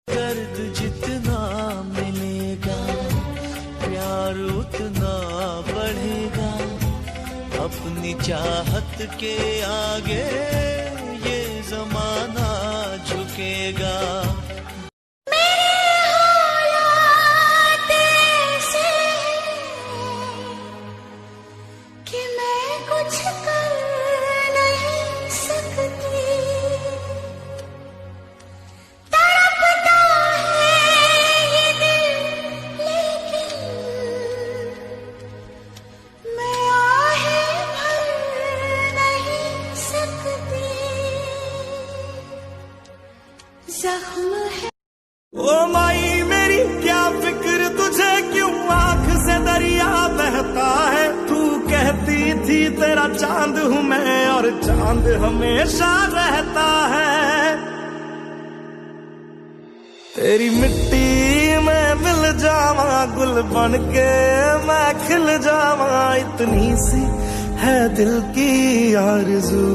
दर्द जितना मिलेगा प्यार उतना बढ़ेगा, अपनी चाहत के आगे ये जमाना झुकेगा। ओ माई मेरी क्या फिक्र तुझे, क्यों आंख से दरिया बहता है। तू कहती थी तेरा चांद हूँ मैं और चांद हमेशा रहता है। तेरी मिट्टी में मिल जावा गुल बन के मैं खिल जावा, इतनी सी है दिल की आरज़ू।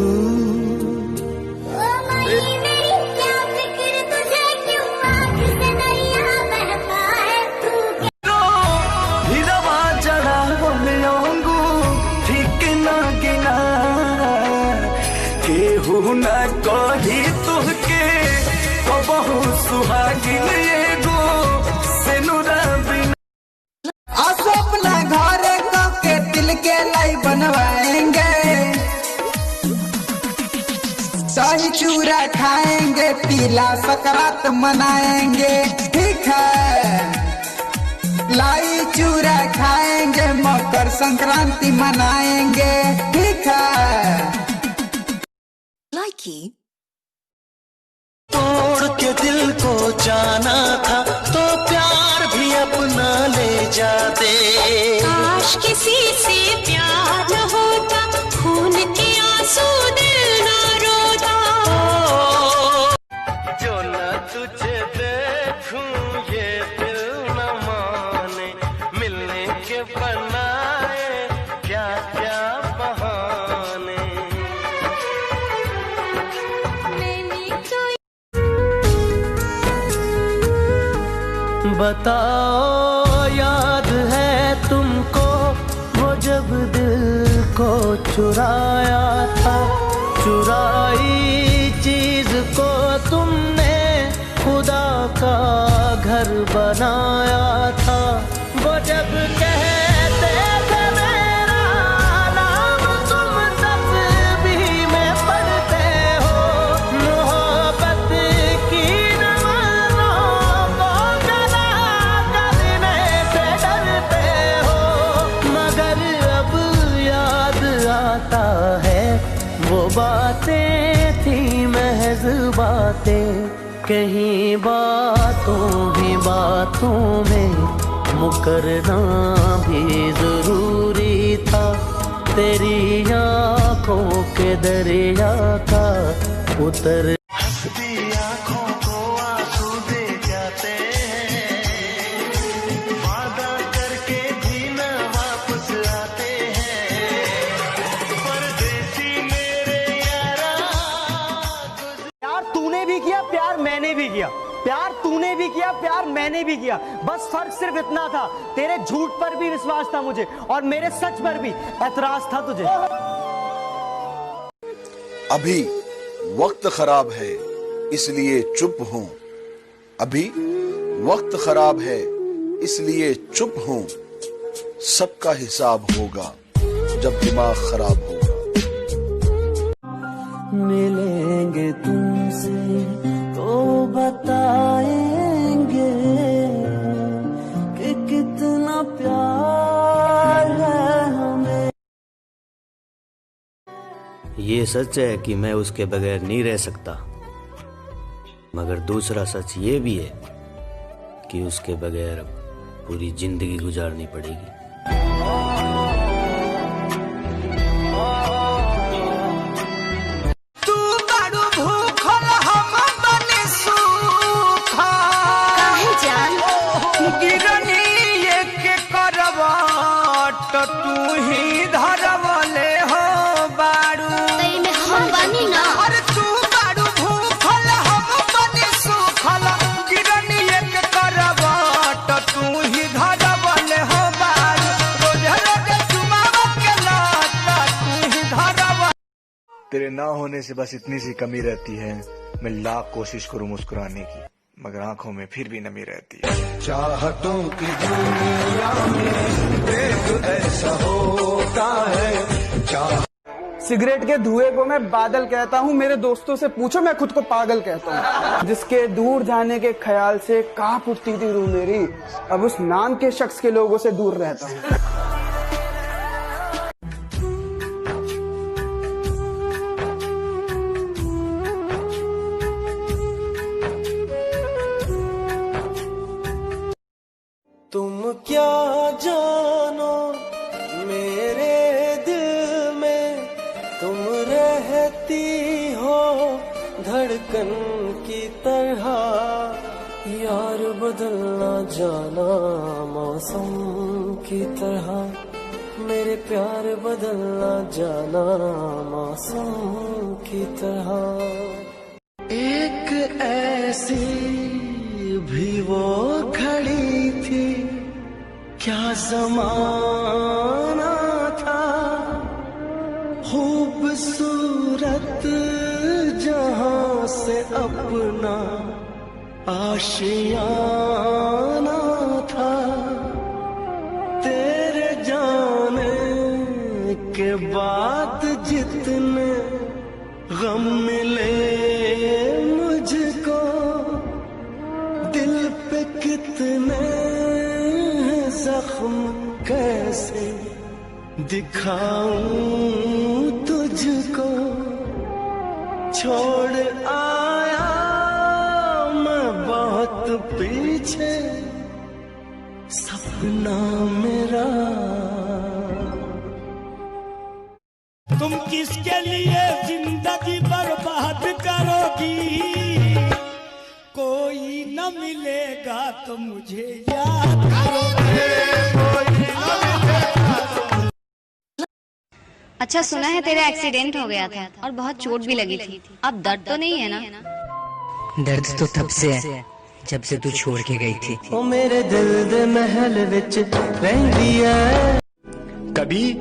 न कही तुहके तो बहु सुहागिन एगो सेनुरा बिना। आसो अपना घर के दिल के लाई बनवाएंगे, दही चूरा खाएंगे, पीला सकरात मनाएंगे। ठीक है, लाई चूरा खाएंगे, मकर संक्रांति मनाएंगे। ठीक है, तोड़ के दिल को जाना था तो प्यार भी अपना ले जाते। काश किसी से प्यार होता, खून के आंसू दिल ना रोता। जो न तुझे देखूं ये दिल न माने, मिलने के बनाए क्या क्या बहाने। बताओ याद है तुमको वो जब दिल को चुराया था, चुराई चीज को तुमने खुदा का घर बनाया था। वो जब कहते थे मेरा नाम तुम तस्बीह में पढ़ते हो, मोहब्बत की नमाज़ों को गला करने से डरते हो। मगर अब याद आता है वो बातें थी महज बातें, कहीं बातों ही बातों में मुकरना भी जरूरी था। तेरी आँखों के दरिया का उतर हंसती आँखों को आंसू दे जाते हैं, वादा करके भी न वापस आते हैं। परदेसी मेरे यारा। प्यार तूने भी किया, प्यार मैंने भी किया, प्यार तूने भी किया, प्यार मैंने भी किया। बस फर्क सिर्फ इतना था, तेरे झूठ पर भी विश्वास था मुझे और मेरे सच पर भी एतराज था तुझे। अभी वक्त खराब है इसलिए चुप हूं, अभी वक्त खराब है इसलिए चुप हूं। सबका हिसाब होगा जब दिमाग खराब होगा। मिलेंगे तुमसे तो बताएंगे कि कितना प्यार है हमें। ये सच है कि मैं उसके बगैर नहीं रह सकता, मगर दूसरा सच ये भी है कि उसके बगैर पूरी जिंदगी गुजारनी पड़ेगी। तो तू ही धरवले हो बारू, हम बनी ना। अरे तू बारू भूखल हम बनी सुखल, गिरन तेरे ना होने से बस इतनी सी कमी रहती है, मैं लाख कोशिश करूं मुस्कुराने की, मगर आंखों में फिर भी नमी रहती है। चाहतों की दुनिया में एक ऐसा होता है। सिगरेट के धुएं को मैं बादल कहता हूँ, मेरे दोस्तों से पूछो मैं खुद को पागल कहता हूँ। जिसके दूर जाने के ख्याल से कांप उठती थी रूह मेरी, अब उस नाम के शख्स के लोगों से दूर रहता हूँ। तुम क्या जानो मेरे दिल में, तुम रहती हो धड़कन की तरह। यार बदलना जाना मौसम की तरह, मेरे प्यार बदलना जाना मौसम की तरह। एक ऐसी भी वो खड़ी थी, क्या ज़माना था, खूबसूरत जहां से अपना आशियाना था। तेरे जाने के बाद जितने गम मिले मुझको, दिल पे कितने जख्म कैसे दिखाऊं तुझको। छोड़ आया मैं बहुत पीछे सपना मेरा। तुम किसके लिए जिंदगी बर्बाद करोगी, कोई न मिलेगा तो मुझे याद करोगे। अच्छा सुना है तेरा एक्सीडेंट हो गया था और बहुत चोट भी लगी थी, अब दर्द तो नहीं है ना? दर्द तो तब से है जब से तू छोड़ के गई थी। ओ मेरे दिल दे महल विच रहंदी है। कभी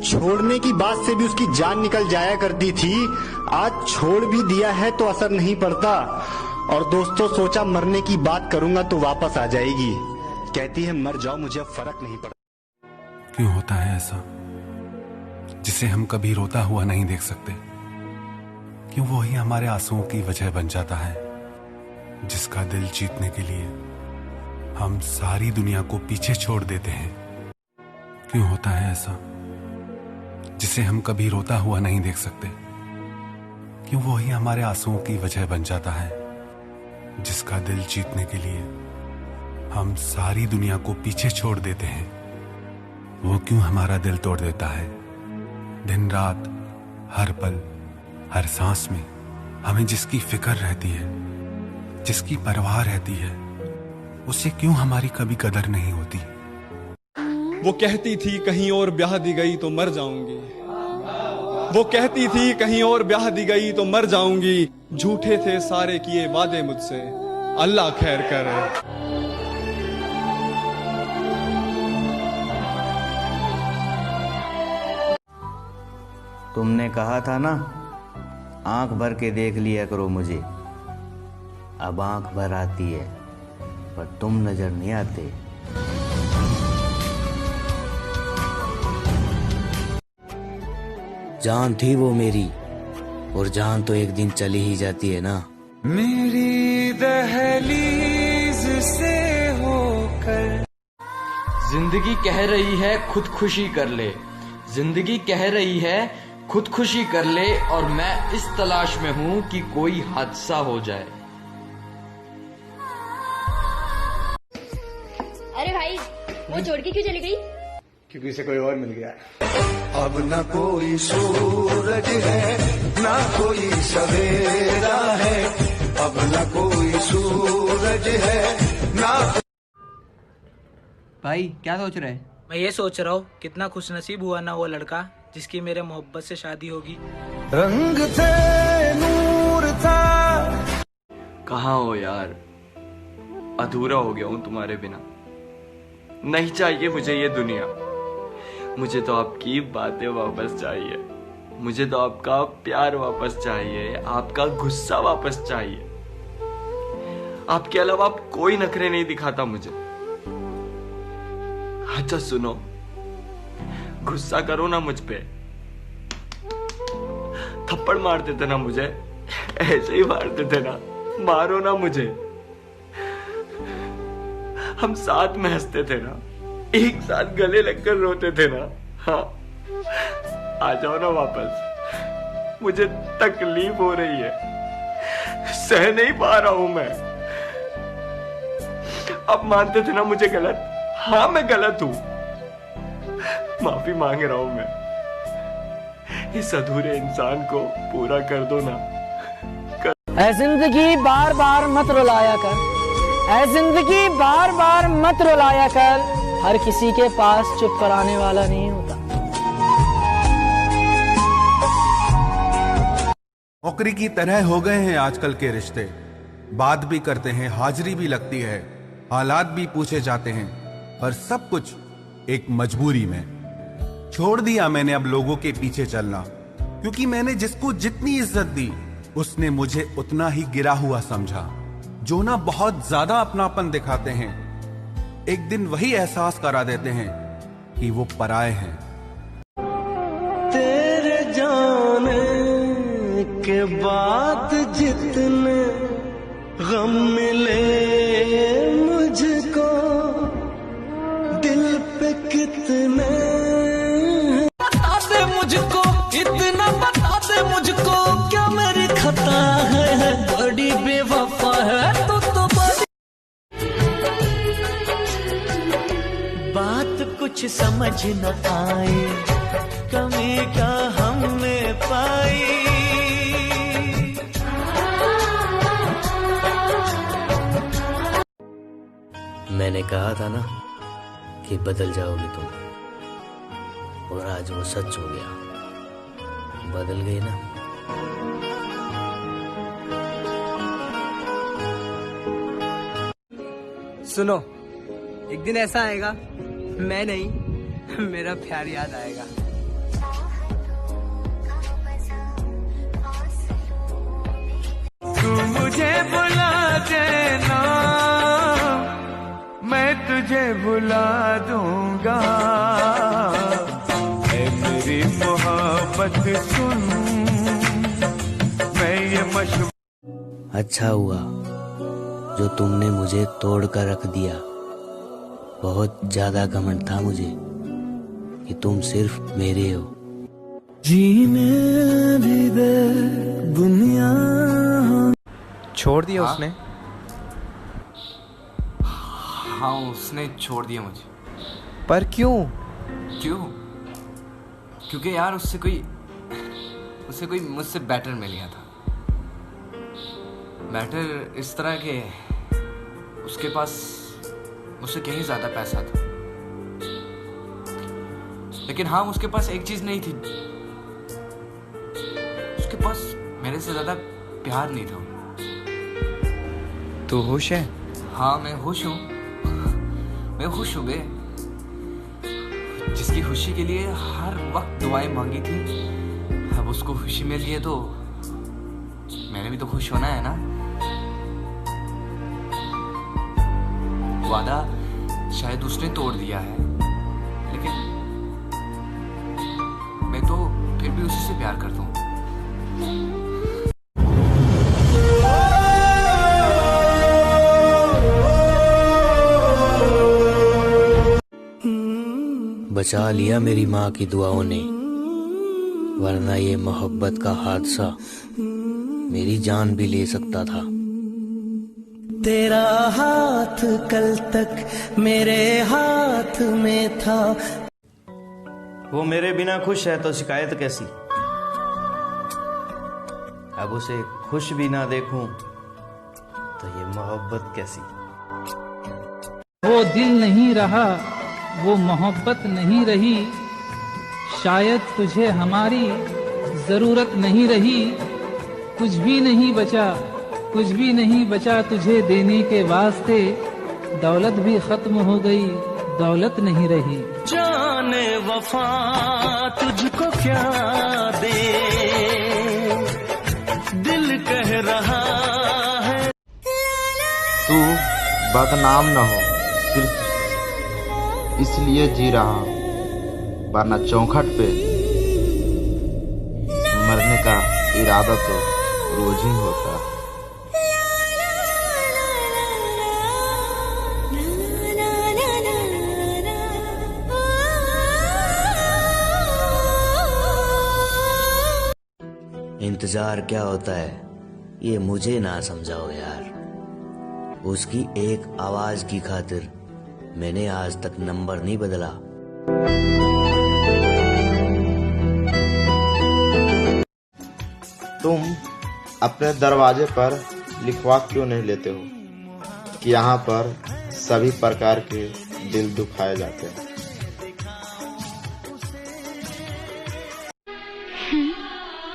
छोड़ने की बात से भी उसकी जान निकल जाया करती थी, आज छोड़ भी दिया है तो असर नहीं पड़ता। और दोस्तों सोचा मरने की बात करूंगा तो वापस आ जाएगी, कहती है मर जाओ मुझे अब फर्क नहीं पड़ता। क्यों होता है ऐसा जिसे हम कभी रोता हुआ नहीं देख सकते? क्यों वो ही हमारे आंसुओं की वजह बन जाता है, जिसका दिल जीतने के लिए हम सारी दुनिया को पीछे छोड़ देते हैं? क्यों होता है ऐसा जिसे हम कभी रोता हुआ नहीं देख सकते? क्यों वो ही हमारे आंसुओं की वजह बन जाता है, जिसका दिल जीतने के लिए हम सारी दुनिया को पीछे छोड़ देते हैं? वो क्यों हमारा दिल तोड़ देता है? दिन रात हर पल हर सांस में हमें जिसकी फिक्र रहती है, जिसकी परवाह रहती है, उसे क्यों हमारी कभी कदर नहीं होती? वो कहती थी कहीं और ब्याह दी गई तो मर जाऊंगी, वो कहती थी कहीं और ब्याह दी गई तो मर जाऊंगी। झूठे थे सारे किए वादे मुझसे, अल्लाह खैर करे। तुमने कहा था ना आंख भर के देख लिया करो मुझे, अब आंख भर आती है पर तुम नजर नहीं आते। जान थी वो मेरी और जान तो एक दिन चली ही जाती है ना। मेरी दहलीज से होकर जिंदगी कह रही है खुदकुशी कर ले, जिंदगी कह रही है खुदकुशी कर ले, और मैं इस तलाश में हूं कि कोई हादसा हो जाए। अरे भाई वो छोड़ के क्यों चली गई? क्योंकि इसे कोई और मिल गया है। अब न कोई सूरज है ना कोई सवेरा है, अब न कोई सूरज है ना। भाई क्या सोच रहे? मैं ये सोच रहा हूँ कितना खुशनसीब हुआ ना वो लड़का जिसकी मेरे मोहब्बत से शादी होगी। रंग थे नूर था। कहाँ हो यार, अधूरा हो गया हूँ तुम्हारे बिना। नहीं चाहिए मुझे ये दुनिया, मुझे तो आपकी बातें वापस चाहिए। मुझे तो आपका प्यार वापस चाहिए, आपका गुस्सा वापस चाहिए। आपके अलावा आप कोई नखरे नहीं दिखाता मुझे। अच्छा सुनो, गुस्सा करो ना मुझ पे, थप्पड़ मार देते ना मुझे, ऐसे ही मार देते ना, मारो ना मुझे। हम साथ में हंसते थे ना, एक साथ गले लगकर रोते थे ना। हाँ, आ जाओ ना वापस, मुझे तकलीफ हो रही है, सह नहीं पा रहा हूं मैं। अब मानते थे ना मुझे गलत? हाँ मैं गलत हूं, माफी मांग रहा हूं मैं। इस अधूरे इंसान को पूरा कर दो ना। ऐ जिंदगी बार बार मत रुलाया कर, ऐ जिंदगी बार बार मत रुलाया कर, हर किसी के पास चुप कराने वाला नहीं होता। नौकरी की तरह हो गए हैं आजकल के रिश्ते, बात भी करते हैं, हाजिरी भी लगती है, हालात भी पूछे जाते हैं, और सब कुछ एक मजबूरी में। छोड़ दिया मैंने अब लोगों के पीछे चलना, क्योंकि मैंने जिसको जितनी इज्जत दी उसने मुझे उतना ही गिरा हुआ समझा। जो ना बहुत ज्यादा अपनापन दिखाते हैं, एक दिन वही एहसास करा देते हैं कि वो पराए हैं। तेरे जाने के बाद जितने गम मिले मुझको, दिल पे कितने। बता दे मुझको, इतना बता दे मुझको, क्या मेरी खता है? बड़ी बेवफा है तो बड़ी। बात कुछ समझ न आए, कमी का हमने पाई। मैंने कहा था ना कि बदल जाओगे तुम, और आज वो सच हो गया, बदल गई ना। सुनो, एक दिन ऐसा आएगा, मैं नहीं, मेरा प्यार याद आएगा। तू मुझे भुला देना, मैं तुझे भुला दूंगा। ऐ मेरी मोहब्बत सुन, मैं ये अच्छा हुआ जो तुमने मुझे तोड़ कर रख दिया। बहुत ज्यादा घमंड था मुझे कि तुम सिर्फ मेरे हो। जीने भी दे दुनिया। छोड़ दिया उसने? हाँ, उसने छोड़ दिया मुझे। पर क्यों? क्योंकि यार उससे कोई मुझसे बेटर मिल गया था। बेटर इस तरह के उसके पास मुझसे कहीं ज्यादा पैसा था, लेकिन हाँ उसके पास एक चीज नहीं थी, उसके पास मेरे से ज्यादा प्यार नहीं था। तू खुश है? हाँ मैं खुश हूँ, मैं खुश हूँ बे। जिसकी खुशी के लिए हर वक्त दुआएं मांगी थी, अब उसको खुशी मिल गई है तो मैंने भी तो खुश होना है ना। वादा शायद उसने तोड़ दिया है, लेकिन मैं तो फिर भी उसी से प्यार करता हूँ। बचा लिया मेरी माँ की दुआओं ने, वरना ये मोहब्बत का हादसा मेरी जान भी ले सकता था। तेरा हाथ कल तक मेरे हाथ में था। वो मेरे बिना खुश है तो शिकायत कैसी? अब उसे खुश भी ना देखूं तो ये मोहब्बत कैसी? वो दिल नहीं रहा, वो मोहब्बत नहीं रही, शायद तुझे हमारी जरूरत नहीं रही। कुछ भी नहीं बचा, कुछ भी नहीं बचा तुझे देने के वास्ते, दौलत भी खत्म हो गई, दौलत नहीं रही। जान जाने वफा तुझको क्या दे, दिल कह रहा है। तू बदनाम न हो सिर्फ इसलिए जी रहा हूं, वरना चौखट पे मरने का इरादा तो रोज ही होता है। इंतजार क्या होता है ये मुझे ना समझाओ यार। उसकी एक आवाज की खातिर मैंने आज तक नंबर नहीं बदला। तुम अपने दरवाजे पर लिखवा क्यों नहीं लेते हो कि यहाँ पर सभी प्रकार के दिल दुखाए जाते हैं।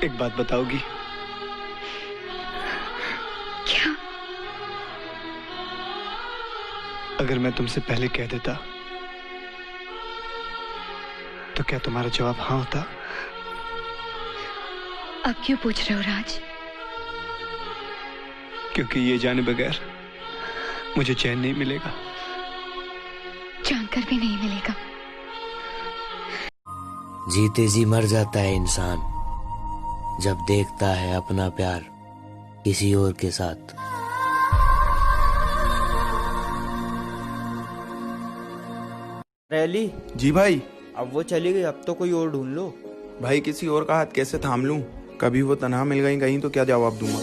एक बात बताओगी? क्या? अगर मैं तुमसे पहले कह देता तो क्या तुम्हारा जवाब हाँ होता? अब क्यों पूछ रहे हो राज? क्योंकि ये जाने बगैर मुझे चैन नहीं मिलेगा। जानकर भी नहीं मिलेगा। जीते जी मर जाता है इंसान जब देखता है अपना प्यार किसी और के साथ। रैली जी भाई। अब वो चली गई, अब तो कोई और ढूंढ लो। भाई किसी और का हाथ कैसे थाम लूं? कभी वो तन्हा मिल गई कहीं तो क्या जवाब दूंगा?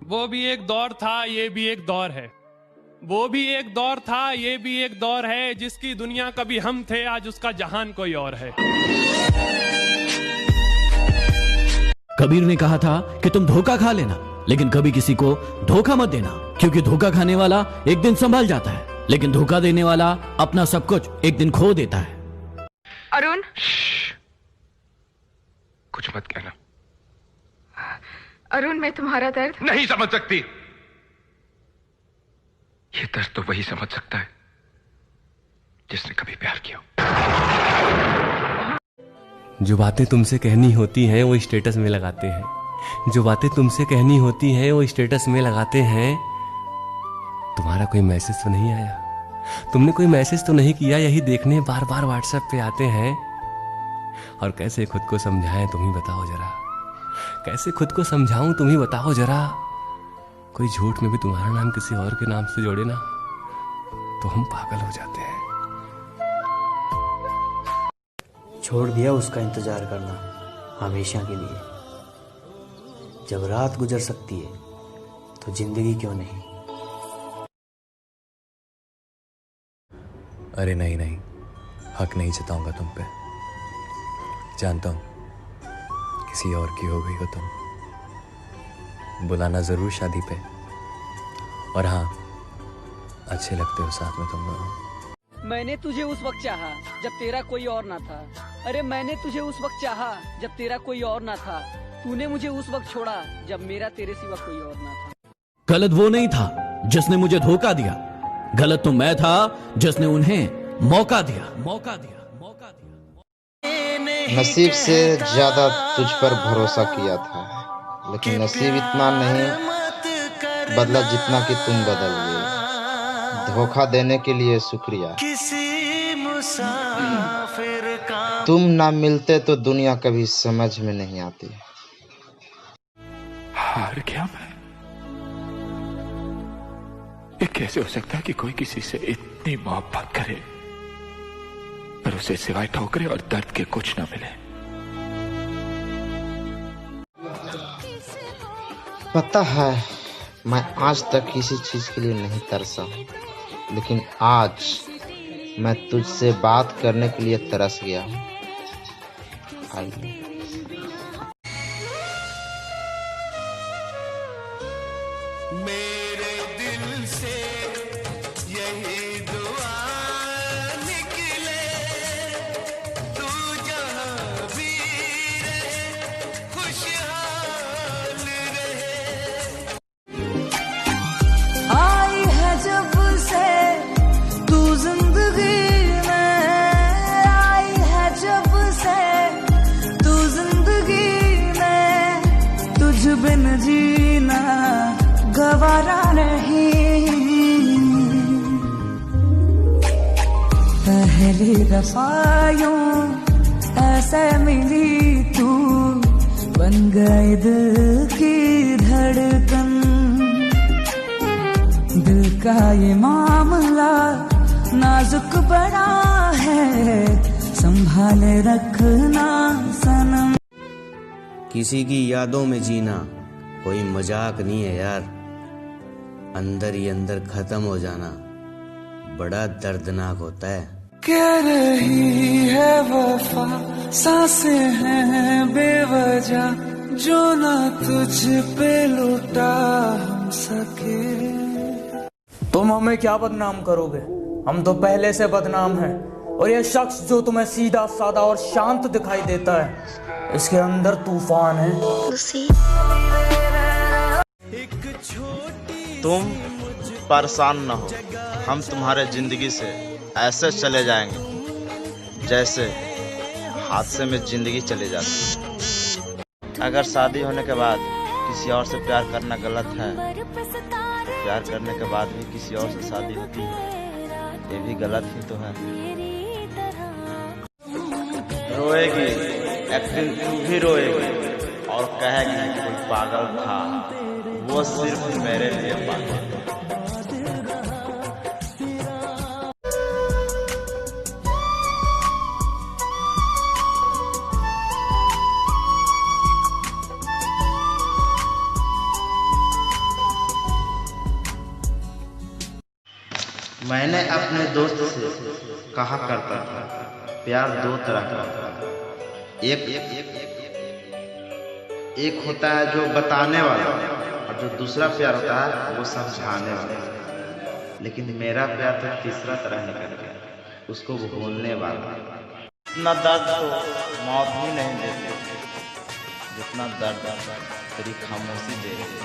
वो भी एक दौर था, ये भी एक दौर है। वो भी एक दौर था, ये भी एक दौर है। जिसकी दुनिया कभी हम थे, आज उसका जहान कोई और है। कबीर ने कहा था कि तुम धोखा खा लेना, लेकिन कभी किसी को धोखा मत देना, क्योंकि धोखा खाने वाला एक दिन संभल जाता है, लेकिन धोखा देने वाला अपना सब कुछ एक दिन खो देता है। अरुण, कुछ मत कहना। अरुण, मैं तुम्हारा दर्द नहीं समझ सकती। ये दर्द तो वही समझ सकता है जिसने कभी प्यार किया। जो बातें तुमसे कहनी होती हैं वो स्टेटस में लगाते हैं। जो बातें तुमसे कहनी होती हैं वो स्टेटस में लगाते हैं। तुम्हारा कोई मैसेज तो नहीं आया? तुमने कोई मैसेज तो नहीं किया? यही देखने बार बार व्हाट्सएप पे आते हैं। और कैसे खुद को समझाएं तुम ही बताओ जरा। कैसे खुद को समझाऊं तुम ही बताओ जरा। कोई झूठ में भी तुम्हारा नाम किसी और के नाम से जोड़े ना तो हम पागल हो जाते हैं। छोड़ दिया उसका इंतजार करना हमेशा के लिए। जब रात गुजर सकती है तो जिंदगी क्यों नहीं। अरे नहीं नहीं, हक नहीं जताऊंगा तुम पे। जानता हूं किसी और की हो गई हो तुम। बुलाना जरूर शादी पे, और हाँ अच्छे लगते हो साथ में तुम दोनों। मैंने तुझे उस वक्त चाहा जब तेरा कोई और ना था। अरे मैंने तुझे उस वक्त चाहा जब तेरा कोई और ना था। तूने मुझे उस वक्त छोड़ा जब मेरा तेरे सिवा कोई और ना था। गलत वो नहीं था जिसने मुझे धोखा दिया, गलत तो मैं था जिसने उन्हें मौका दिया। नसीब से ज्यादा तुझ पर भरोसा किया था, लेकिन नसीब इतना नहीं बदला जितना कि तुम बदल गए। धोखा देने के लिए शुक्रिया। तुम ना मिलते तो दुनिया कभी समझ में नहीं आती। हार गया मैं। ये कैसे हो सकता है कि कोई किसी से इतनी मोहब्बत करे पर उसे सिवाय ठोकरे और दर्द के कुछ ना मिले। पता है मैं आज तक किसी चीज के लिए नहीं तरसा, लेकिन आज मैं तुझसे बात करने के लिए तरस गया हूँ। मेरे दिल से यही दुआ निकले, तू जहाँ भी रहे खुशहाल रहे। आई है जब से गवारा नहीं, पहली दफा यूं ऐसे मिली तू, बन गए दिल की धड़कन। दिल का ये मामला नाजुक बड़ा है, संभाले रखना सनम। किसी की यादों में जीना कोई मजाक नहीं है यार, अंदर ही अंदर खत्म हो जाना बड़ा दर्दनाक होता है। कह रही है वफा, सांसें हैं बेवजह, जो ना तुझ पे लुटा हम सके। तुम हमें क्या बदनाम करोगे, हम तो पहले से बदनाम हैं। और ये शख्स जो तुम्हें सीधा साधा और शांत दिखाई देता है, इसके अंदर तूफान है। तुम परेशान न हो, हम तुम्हारे जिंदगी से ऐसे चले जाएंगे जैसे हादसे में जिंदगी चली जाती। अगर शादी होने के बाद किसी और से प्यार करना गलत है, प्यार करने के बाद भी किसी और से शादी होती है, ये भी गलत ही तो है। रोएगी एक दिन तू भी रोएगी और कहेगी कोई पागल था, वो सिर्फ मेरे लिए पागल था। मैंने अपने दोस्त से कहा करता था, प्यार दो तरह का था, एक होता है जो बताने वाला, और जो दूसरा प्यार होता है वो समझाने वाला। लेकिन मेरा प्यार तो तीसरा तरह निकल गया, उसको भूलने वाला। इतना दर्द तो मौत ही नहीं देती जितना दर्द तेरी खामोशी दे रही।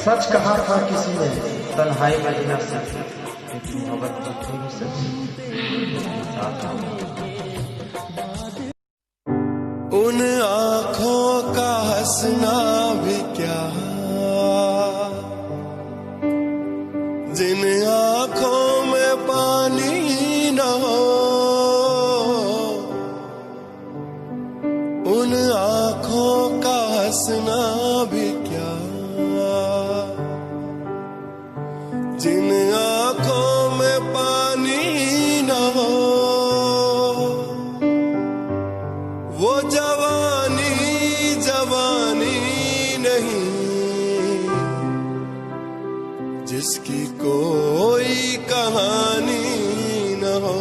सच कहा था किसी ने, तन्हाई में जीना सीखा, लेकिन मोहब्बत तो थोड़ी सच्ची। उन आँखों का हंसना भी क्या, जिन आँखों में पानी न हो, उन आँखों का हंसना भी क्या, जिन आँखों में पानी न हो, वो जवानी जवानी नहीं, जिसकी कोई कहानी न हो,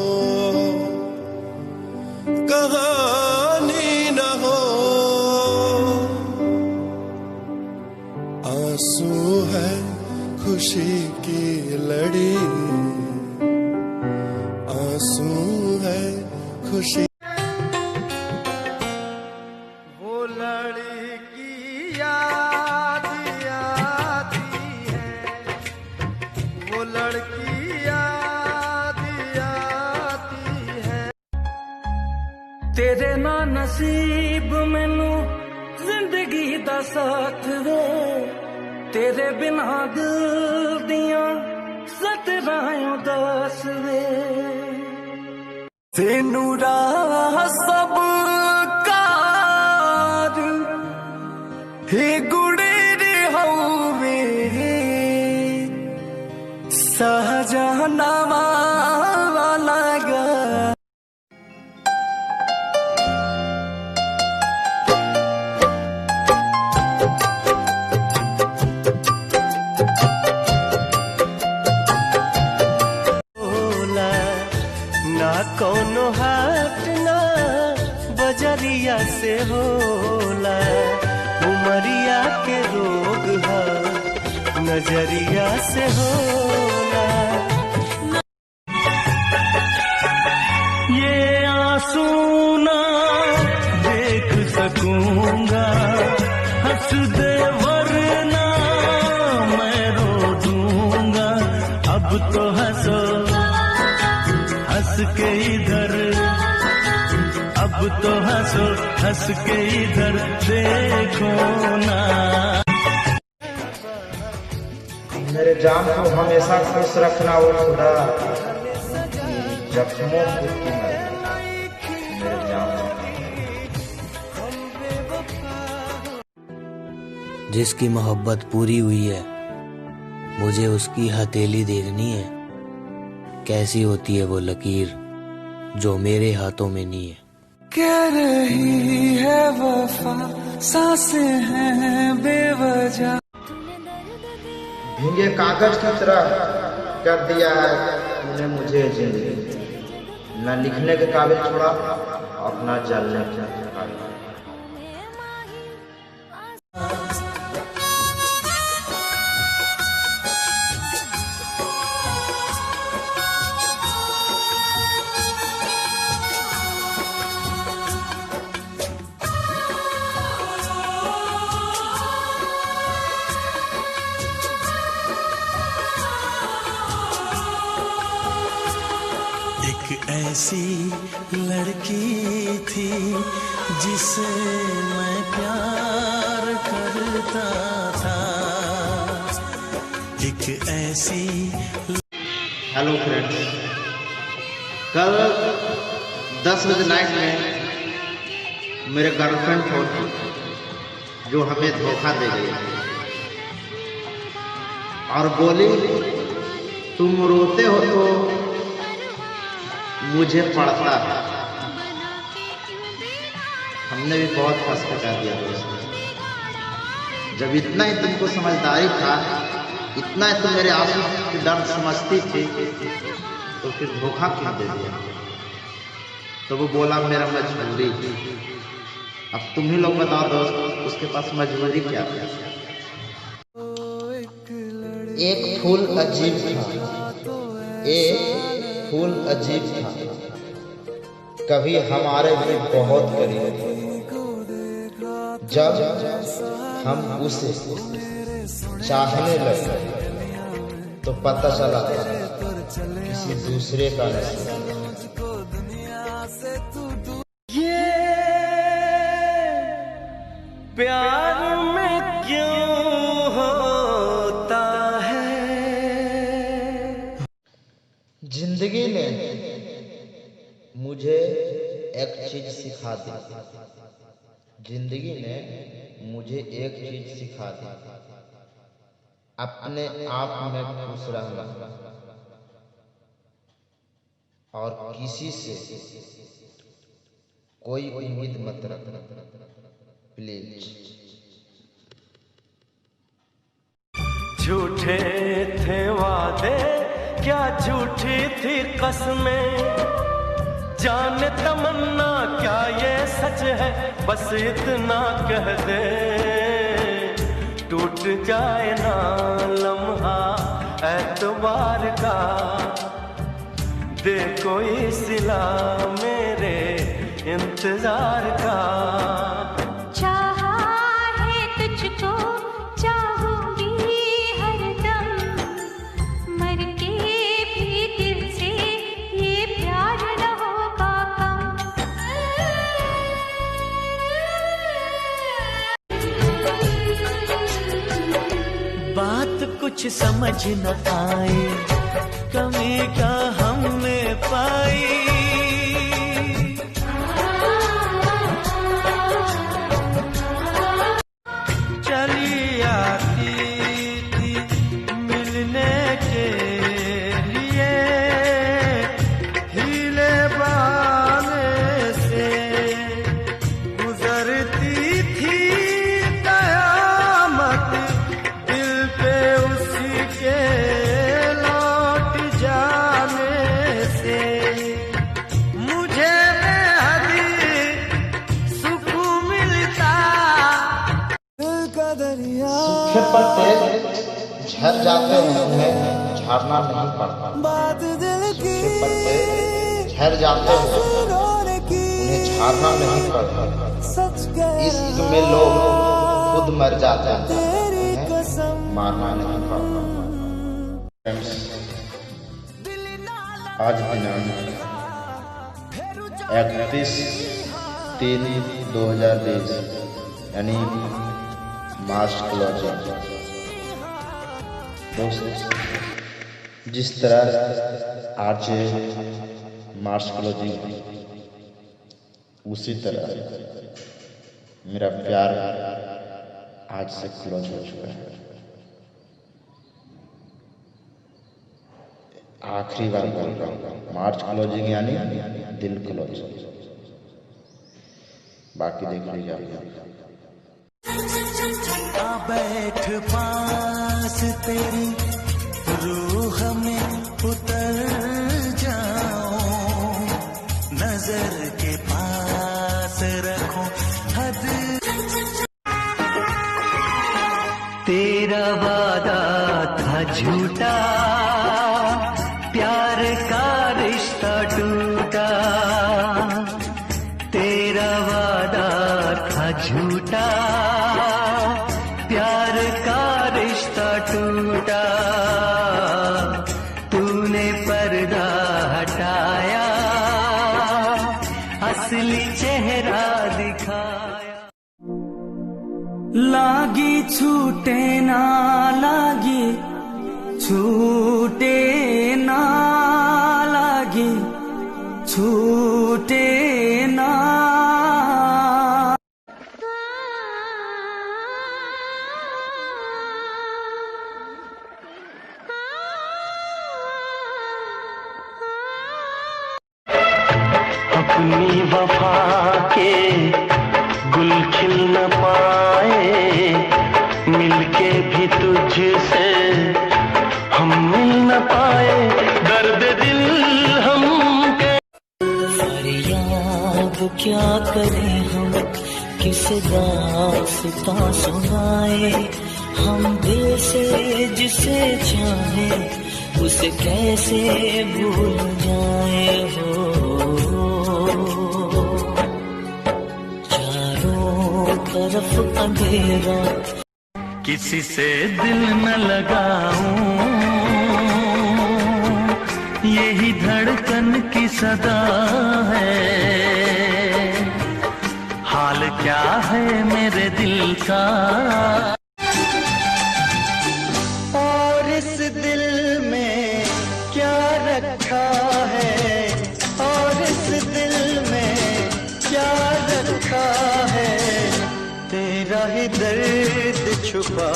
कहानी न हो। आंसू है खुशी की लड़ी, आंसू है खुशी। वो लड़की याद आती है, वो लड़की याद आती है। तेरे ना नसीब मैनू जिंदगी दा साथ वे, तेरे बिना दिल दियां सतरां उदास वे। तेनू राह सब कार हे गुड़े होवे, सहजनामा लगा। कोनो हाट ना बजरिया से होला, उमरिया के रोग है नजरिया से होला। ये आंसू ना देख सकूंगा, हंस दे वरना मैं रो दूंगा। अब तो हंसो हंस के इधर, अब तो हंसो हंस के इधर देखो ना। मेरे जान को हमेशा खुश रखना वो खुदा, जख्मों को मेरे जान। जिसकी मोहब्बत पूरी हुई है, मुझे उसकी हथेली देखनी है। कैसी होती है वो लकीर जो मेरे हाथों में नहीं है। कह रही है वफा, सांसें हैं बेवजह। भीगे कागज की तरह कर दिया है तूने मुझे जिंदगी, न लिखने के काबिल छोड़ा और न जलने के काबिल। एक ऐसी लड़की थी जिसे मैं प्यार करता था, एक ऐसी। हेलो फ्रेंड्स, कल 10 बजे नाइट में मेरे गर्लफ्रेंड फोन की जो हमें धोखा दे गई और बोली तुम रोते हो तो मुझे पड़ता है। हमने भी बहुत फंस के कह दिया दोस्तों। जब इतना ही तुमको समझदारी था, इतना ही तुम मेरे आंसू की दर्द समझती थी, तो फिर धोखा क्यों दे दिया? तो वो बोला मेरा मजबूरी। अब तुम ही लोग बताओ दोस्त, उसके पास मजबूरी क्या थी? एक फूल अजीब था, एक फूल अजीब था, कभी हमारे भी बहुत करीब थे। जब हम उसे चाहने लगे तो पता चला किसी दूसरे का नसीब। ये प्यार में क्यों होता है? जिंदगी ने मुझे एक चीज सिखा दी, जिंदगी ने मुझे एक चीज सिखा दी, अपने आप में खुश रहना और किसी से कोई उम्मीद मत रखना, प्लीज। झूठे थे वादे, क्या झूठी थी कसमें, जाने तमन्ना क्या ये सच है, बस इतना कह दे टूट जाए ना लम्हा एतबार का, दे कोई सिला मेरे इंतजार का। चाहा है तुझको, चाहूंगी हरदम, मर के भी दिल से ये प्यार न होगा कम। बात कुछ समझ न आए, कमी का हमने पाई, चली आती थी मिलने के लिए, हीले बहाने से गुजरती थी कयामत, दिल पे उसी के लौट जाने से मुझे बेहद सुकून मिलता। दिल का दरिया सूखे पत्ते झड़ जाते हैं, उन्हें झाड़ना नहीं पड़ता। बात दिल की सूखे पत्ते झड़ जाते हैं, उन्हें झाड़ना नहीं पड़ता। इश्क में लोग खुद मर जाते हैं, उन्हें मारना नहीं पड़ता। आज दिनांक 31/3/2020 यानी मार्च क्लोजिंग। दोस्त, जिस तरह आज मार्च क्लोजिंग, उसी तरह मेरा प्यार आज से क्लोज हो चुका है। आखिरी बार बोल रहा हूँ, मार्च क्लोजिंग यानी दिल क्लोज। बाकी देख लीजिए। बैठ पास तेरी रूह में उतर जाऊं, नजर के पास रखूं हद। तेरा वादा था झूठा, प्यार का रिश्ता टूटा। तेरा वादा था झूठा, प्यार का रिश्ता टूटा। तूने पर्दा हटाया, असली चेहरा दिखाया। लागी छूटे ना लागी, छूटे ना लागी, छूटे ना। अपनी वफा के गुल खिल न पाए, मिलके भी तुझसे हम मिल न पाए। दर्द दिल हम के फरियाद क्या करें हम, किस दास्तां सुनाए। हम दिल से जिसे चाहे, उसे कैसे भूल जाए हो। चारों तरफ अंधेरा, किसी से दिल न लगाऊं, यही धड़कन की सदा है। हाल क्या है मेरे दिल का, और इस दिल में क्या रखा है, और इस दिल में क्या रखा है। तेरा ही दर्द छुपा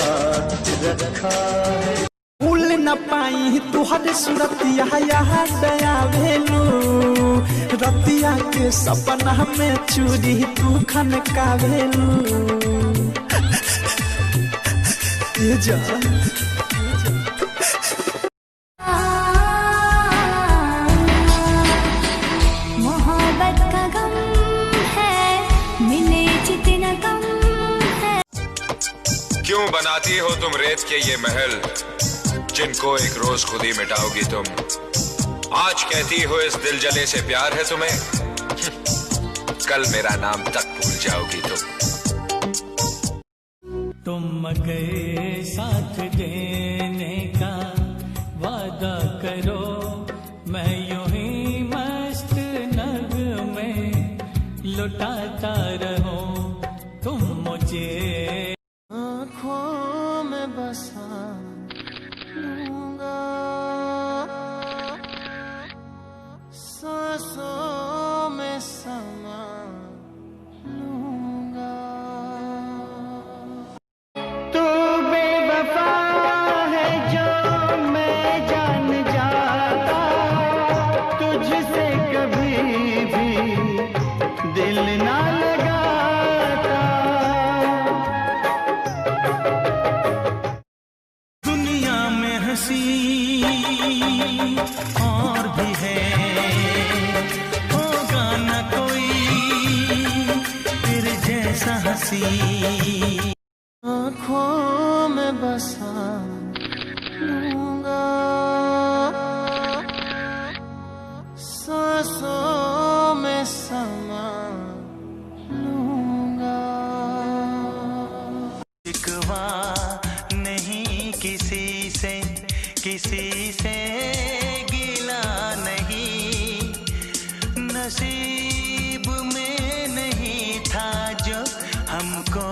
रखा है। भूल न पाई तुहरे सूरतिया यहाँ दया भेलू, रतिया के सपना में चूरी तू खनका भेलू। ये जा मोहब्बत का गम है, मिले जितना कम है। क्यों बनाती हो तुम रेत के ये महल, जिनको एक रोज खुद ही मिटाओगी तुम। आज कहती हो इस दिल जले से प्यार है तुम्हें, कल मेरा नाम तक भूल जाओगी तुम गए साथ देने का वादा करो, मैं यूं ही मस्त नगमे लुटाता रहूं। तुम मुझे आँखों में बसा लूंगा, सांसों में समा लूंगा। तू बेवफा है जो मैं जान जाता, तुझसे कभी भी दिल ना लगाता। दुनिया में हंसी और भी है, होगा न कोई तेरे जैसा हंसी। आँखों में बसा लूंगा, सांसों में समा लूंगा। शिकवा नहीं किसी से, किसी से गिला नहीं, नसीब में नहीं था जो हमको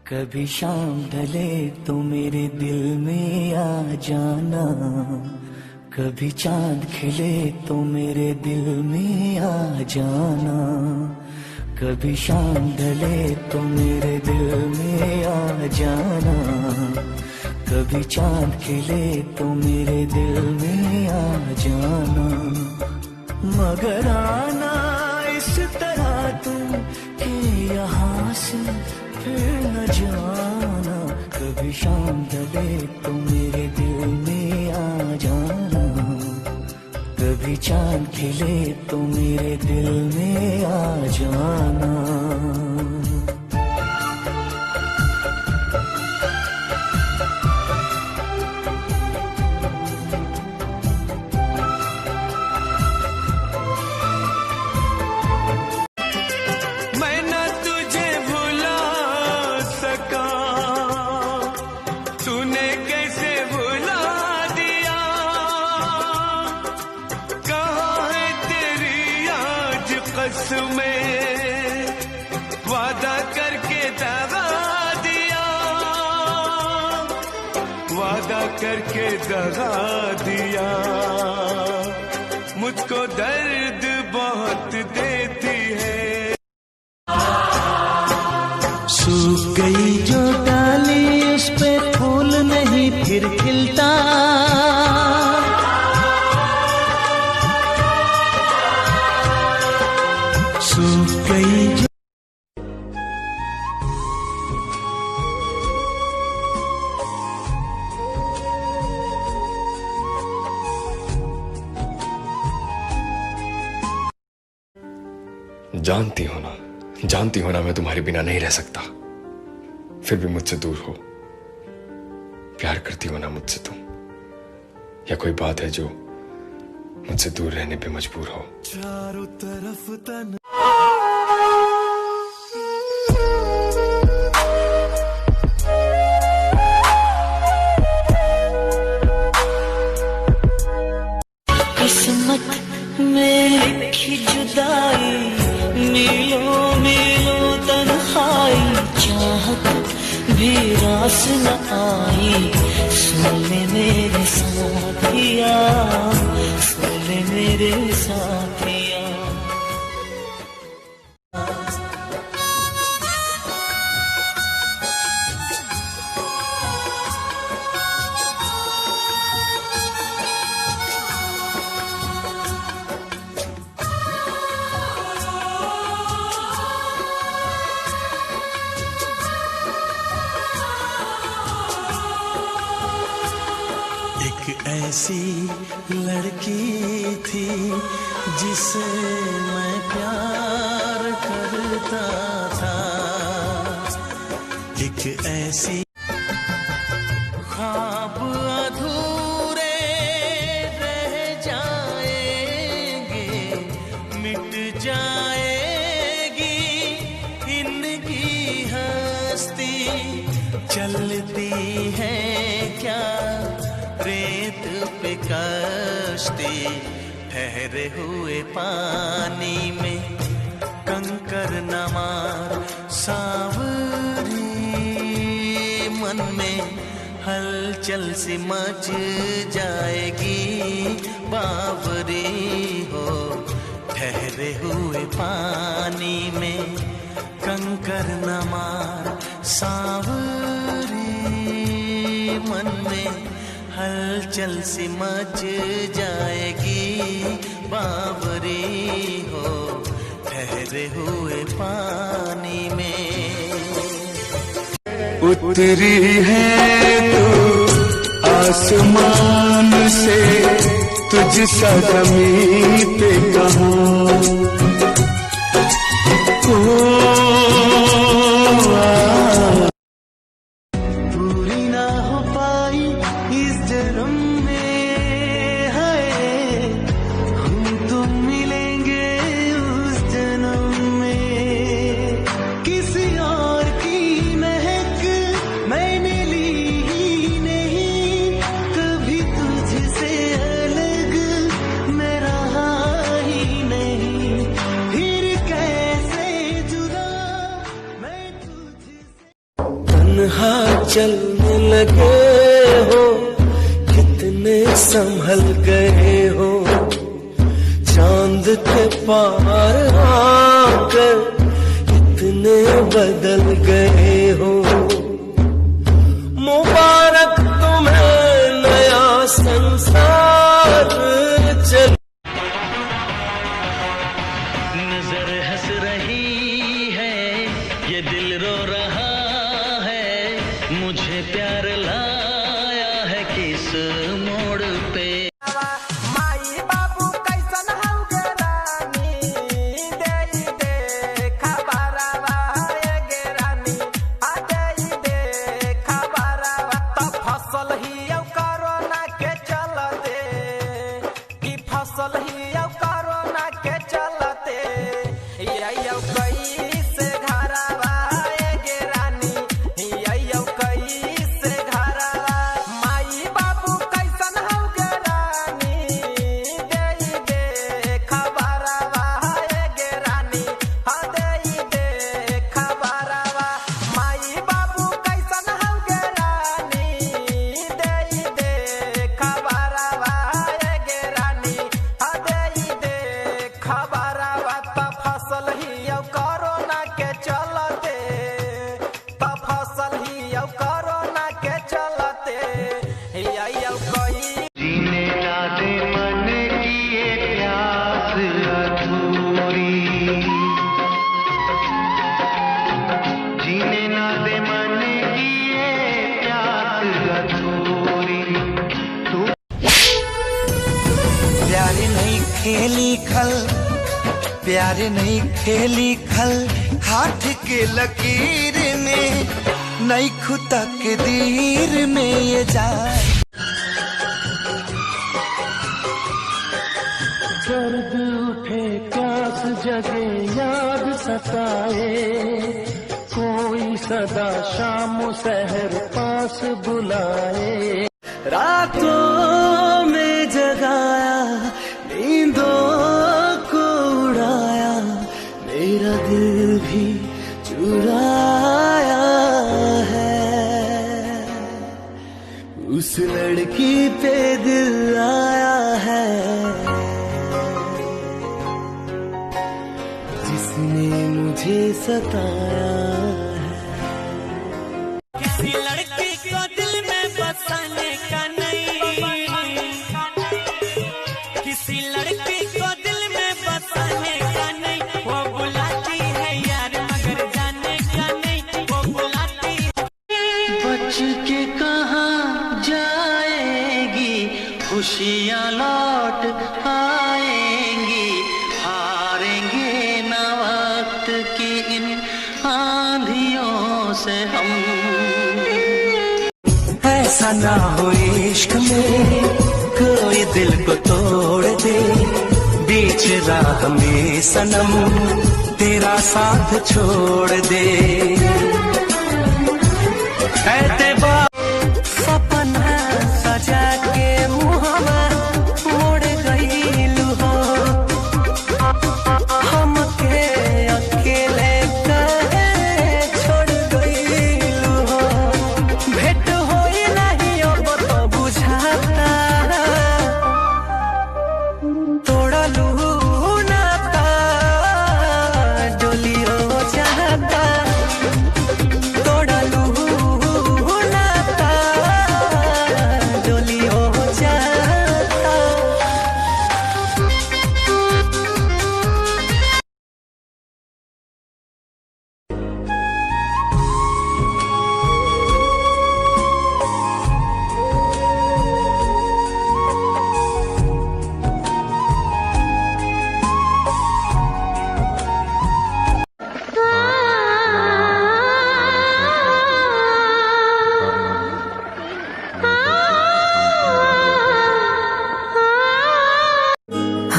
कभी शाम ढले तो मेरे दिल में आ जाना, कभी चांद खिले तो मेरे दिल में आ जाना, कभी शाम ढले तो मेरे दिल में आ जाना, कभी चांद खिले तो मेरे दिल में आ जाना। मगर आना इस तरह तुम कि यहाँ से फिर न जाना, कभी शाम ढले तो मेरे दिल में आ जाना, कभी चांद खिले तो मेरे दिल में आ जाना। मैं न तुझे भुला सका, तूने कैसे भुला दिया, कहाँ है तेरी आज कसमें, वादा करके दगा दिया, वादा करके दगा दिया, मुझको दर्द बहुत देती है। सूख गई जो डाली उस पे फूल नहीं फिर खिलता, सूख गई जो जानती हो ना मैं तुम्हारे बिना नहीं रह सकता, फिर भी मुझसे दूर हो। प्यार करती हो ना मुझसे तुम, या कोई बात है जो मुझसे दूर रहने पे मजबूर हो? चारों तरफ तन किस्मत में लिखी जुदाई, मीलों मीलों तन्हाई, चाहत भी रास न आई, सुन ले मेरे साथिया, सुन ले मेरे साथिया। ऐसी लड़की थी जिसे मैं प्यार करता था, एक ऐसी ख्वाब अधूरे रह जाएंगे, मिट जाएगी इनकी हस्ती, चलती है क्या रेत पे कश्ती, ठहरे हुए पानी में कंकर न मार सावरी, मन में हलचल सी मच जाएगी बावरी हो, ठहरे हुए पानी में कंकर न मार सावरी, मन में हलचल सी मच जाएगी बावरी हो, ठहरे हुए पानी में। उतरी है तू आसमान से, तुझ सा ज़मीं पे कहाँ, पूरी ना हो पाई इस जन्म में, है हम तुम मिलेंगे उस जन्म में, किसी और की महक मैंने ली ही नहीं, कभी तुझसे अलग मैं रहा ही नहीं, तन्हा चलने लगे हो, कितने संभल गए हो, चांद के पार आकर इतने बदल गए हो। मुबारक तुम्हें नया संसार चल। नजर हंस रही है, ये दिल रो रहा है, मुझे प्यार लाया है किस मोड़ पे। माई बाबू कैसन हम गेरानी, दे दे खबरवा ये गेरानी, आ दे खबरवा। तो फसल ही अब कोरोना के चलते, कि फसल ही अब कोरोना के चलते, ये कैसे घरवा ये गेरानी, ये कैसे घरवा। माई बाबू कैसन हम गेरानी, दे खबरवा ये गेरानी, हाँ दे खबरवा। माई बाबू कैसन हम गेरानी, दे खबरवा ये गेरानी, हाँ दे खबरवा। तो फसल ही अब कोरोना के चलते, तो फसल ही अब कोरोना के चलते, ये कोई जीने ना दे मन की ये प्यास अधूरी, जीने ना दे मन की ये प्यास अधूरी। तू प्यार नहीं खेली खल, प्यार नहीं खेली खल, हाथ के लकीर में नहीं खुदा के दीर में ये जाए। दर्द उठे प्यास जगे याद सताए, कोई सदा शाम सहर पास बुलाए। रातों में जगाया, नींदों को उड़ाया, मेरा दिल भी चुराया है, उस लड़की पे दिल आया है जिसने मुझे सताया है। किसी लड़की को दिल में बसाने का नहीं, किसी लड़की को दिल में बसाने का नहीं, वो बुलाती है यार मगर जाने का नहीं, वो बुलाती है। बच के कहाँ जाएगी, खुशियाँ लौट आएंगी, हारेंगे ना वक्त की इन आंधियों से हम। ऐसा ना हो इश्क में कोई दिल को तोड़ दे, बीच राह में सनम तेरा साथ छोड़ दे। सपना सजा के मुहमा मोड़ गईलू हो, हमके अकेले कहे छोड़ गईलू हो। भेंट होई नहीं अब तो बुझाता, तोड़लू नाता डोली हो जाता, तोड़लू नाता डोली हो जाता।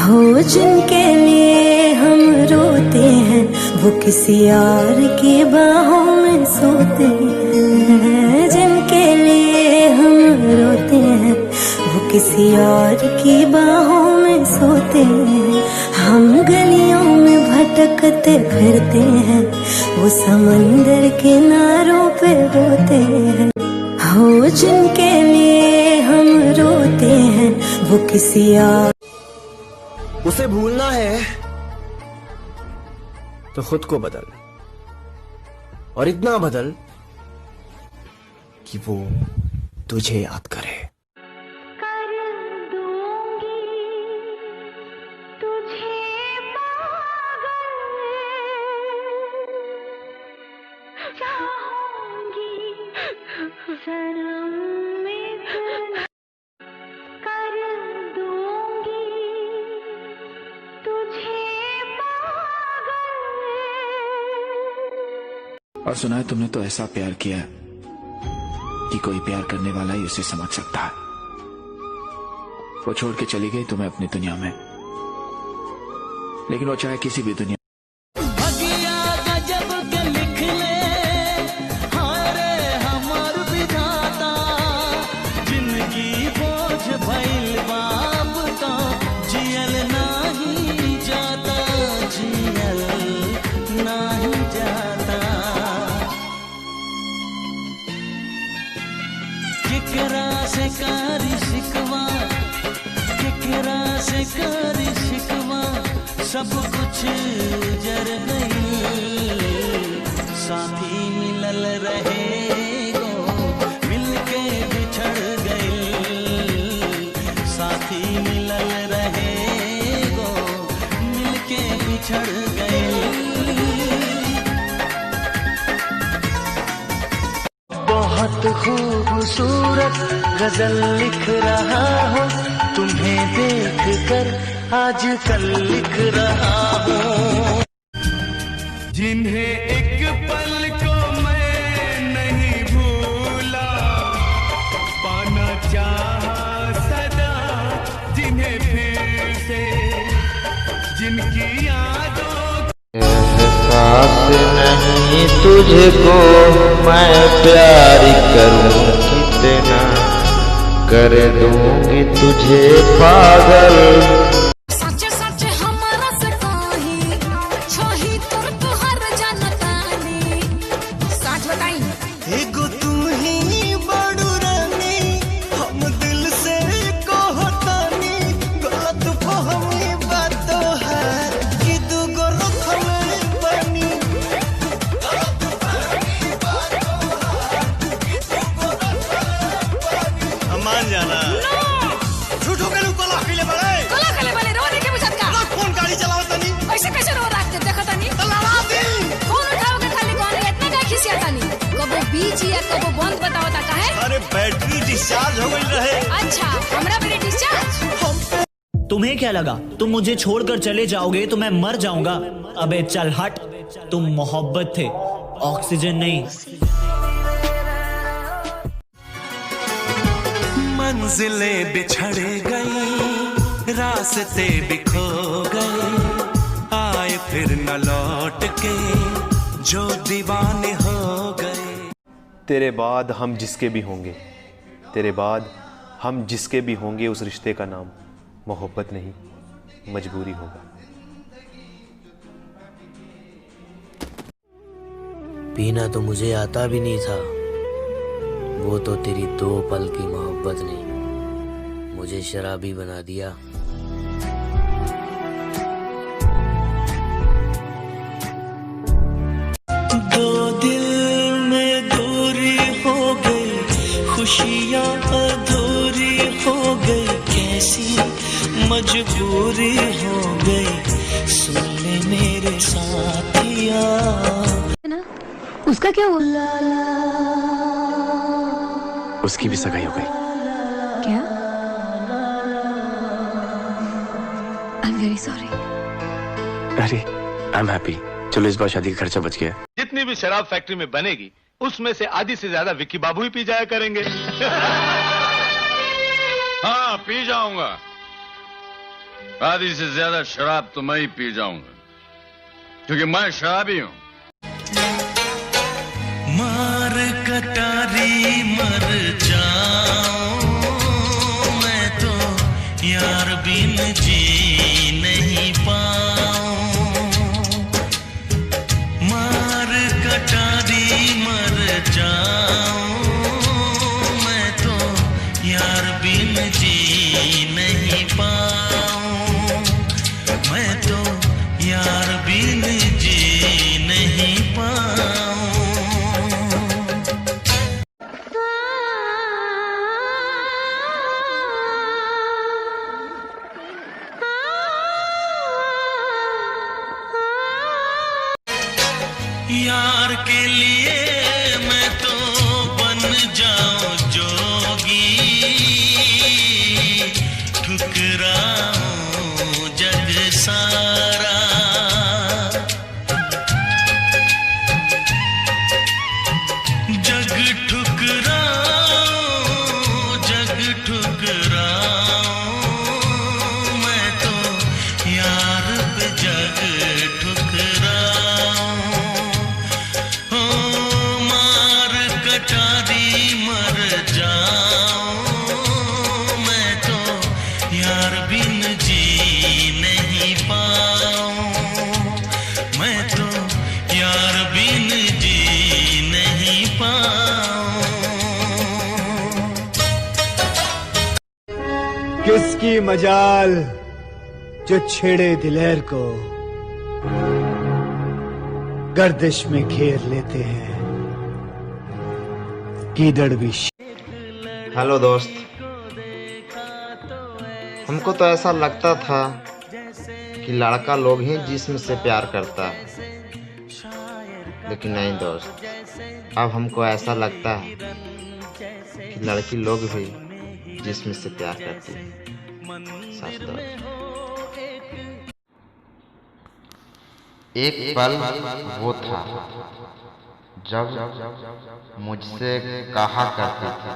हो जिनके लिए हम रोते हैं, वो किसी और की बाहों में सोते हैं। जिनके लिए हम रोते हैं, वो किसी और की बाहों में सोते हैं। हम गलियों में भटक भटकते फिरते हैं, वो समंदर किनारों पे होते हैं। हो जिनके लिए हम रोते हैं, वो किसी और। उसे भूलना है तो खुद को बदल, और इतना बदल कि वो तुझे याद करे। और सुना है तुमने तो ऐसा प्यार किया कि कोई प्यार करने वाला ही उसे समझ सकता है। वो छोड़ के चली गई तुम्हें अपनी दुनिया में, लेकिन वो चाहे किसी भी दुनिया सब कुछ जर गई, साथी मिलल रहे गो, मिलके बिछड़ गई। साथी मिलल रहे गो, मिलके बिछड़ गई। बहुत खूबसूरत गजल लिख रहा हूँ, तुम्हें देख कर आजकल लिख रहा हूँ। जिन्हें एक पल को मैं नहीं भूला, पाना चाहा सदा जिन्हें फिर से, जिनकी यादों एहसास नहीं तुझको मैं प्यार करूं कितना, कर दूंगी तुझे पागल। अरे बैटरी डिस्चार्ज हो गई रहे। अच्छा, हमरा बैटरी डिस्चार्ज। तुम्हें क्या लगा तुम मुझे छोड़कर चले जाओगे तो मैं मर जाऊंगा? अबे चल हट, तुम मोहब्बत थे, ऑक्सीजन नहीं। मंजिलें बिछड़ गई, रास्ते बिखो गए, आए फिर न लौट के जो दीवाने हो गए। तेरे बाद हम जिसके भी होंगे, तेरे बाद हम जिसके भी होंगे, उस रिश्ते का नाम मोहब्बत नहीं मजबूरी होगा। पीना तो मुझे आता भी नहीं था, वो तो तेरी 2 पल की मोहब्बत ने मुझे शराबी बना दिया। दो दिल में दूरी हो गई, खुशियाँ अधूरी हो गई, कैसी मजबूरी हो गई, सुन ले मेरे साथिया। उसका क्या हुआ? उसकी भी सगाई हो गई। क्या? I am very sorry. अरे आई एम हैप्पी। चलो इस बार शादी का खर्चा बच गया। जितनी भी शराब फैक्ट्री में बनेगी उसमें से आधी से ज्यादा विक्की बाबू ही पी जाया करेंगे। हाँ पी जाऊंगा, आधी से ज्यादा शराब तो मैं ही पी जाऊंगा, क्योंकि मैं शराबी हूं। मार कटारी मर जाऊं मैं तो यार बिन जी नहीं पाऊं। किसकी मजाल जो छेड़े दिलेर को गर्दिश में घेर लेते हैं कीदड़ भी। हेलो दोस्त, हमको तो ऐसा लगता था कि लड़का लोग ही जिस्म से प्यार करता है, लेकिन नहीं दोस्त, अब हमको ऐसा लगता है कि लड़की लोग भी जिस्म से प्यार करती है। सच दोस्त। एक पल वो था जब मुझसे कहा करती थी,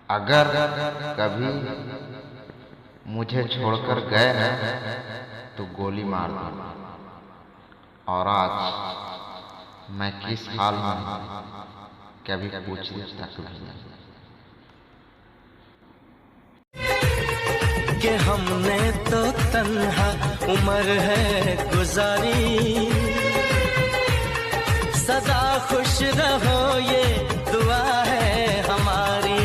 अगर कभी मुझे छोड़कर गए न तो गोली मार दो। और आज मैं किस हाल में हूँ कभी पूछने तक नहीं। कि हमने तो तन्हा उम्र है गुजारी, सदा खुश रहो ये दुआ है हमारी।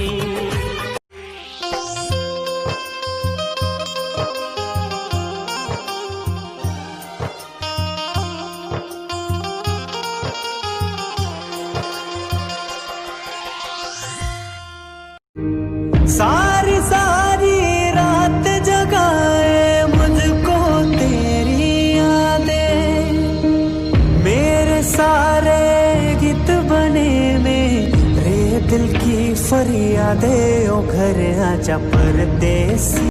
सारी सारी रात जगाए मुझको तेरी यादें, मेरे सारे गीत बने मेरे दिल की फरियादें। ओ घर आजा परदेसी।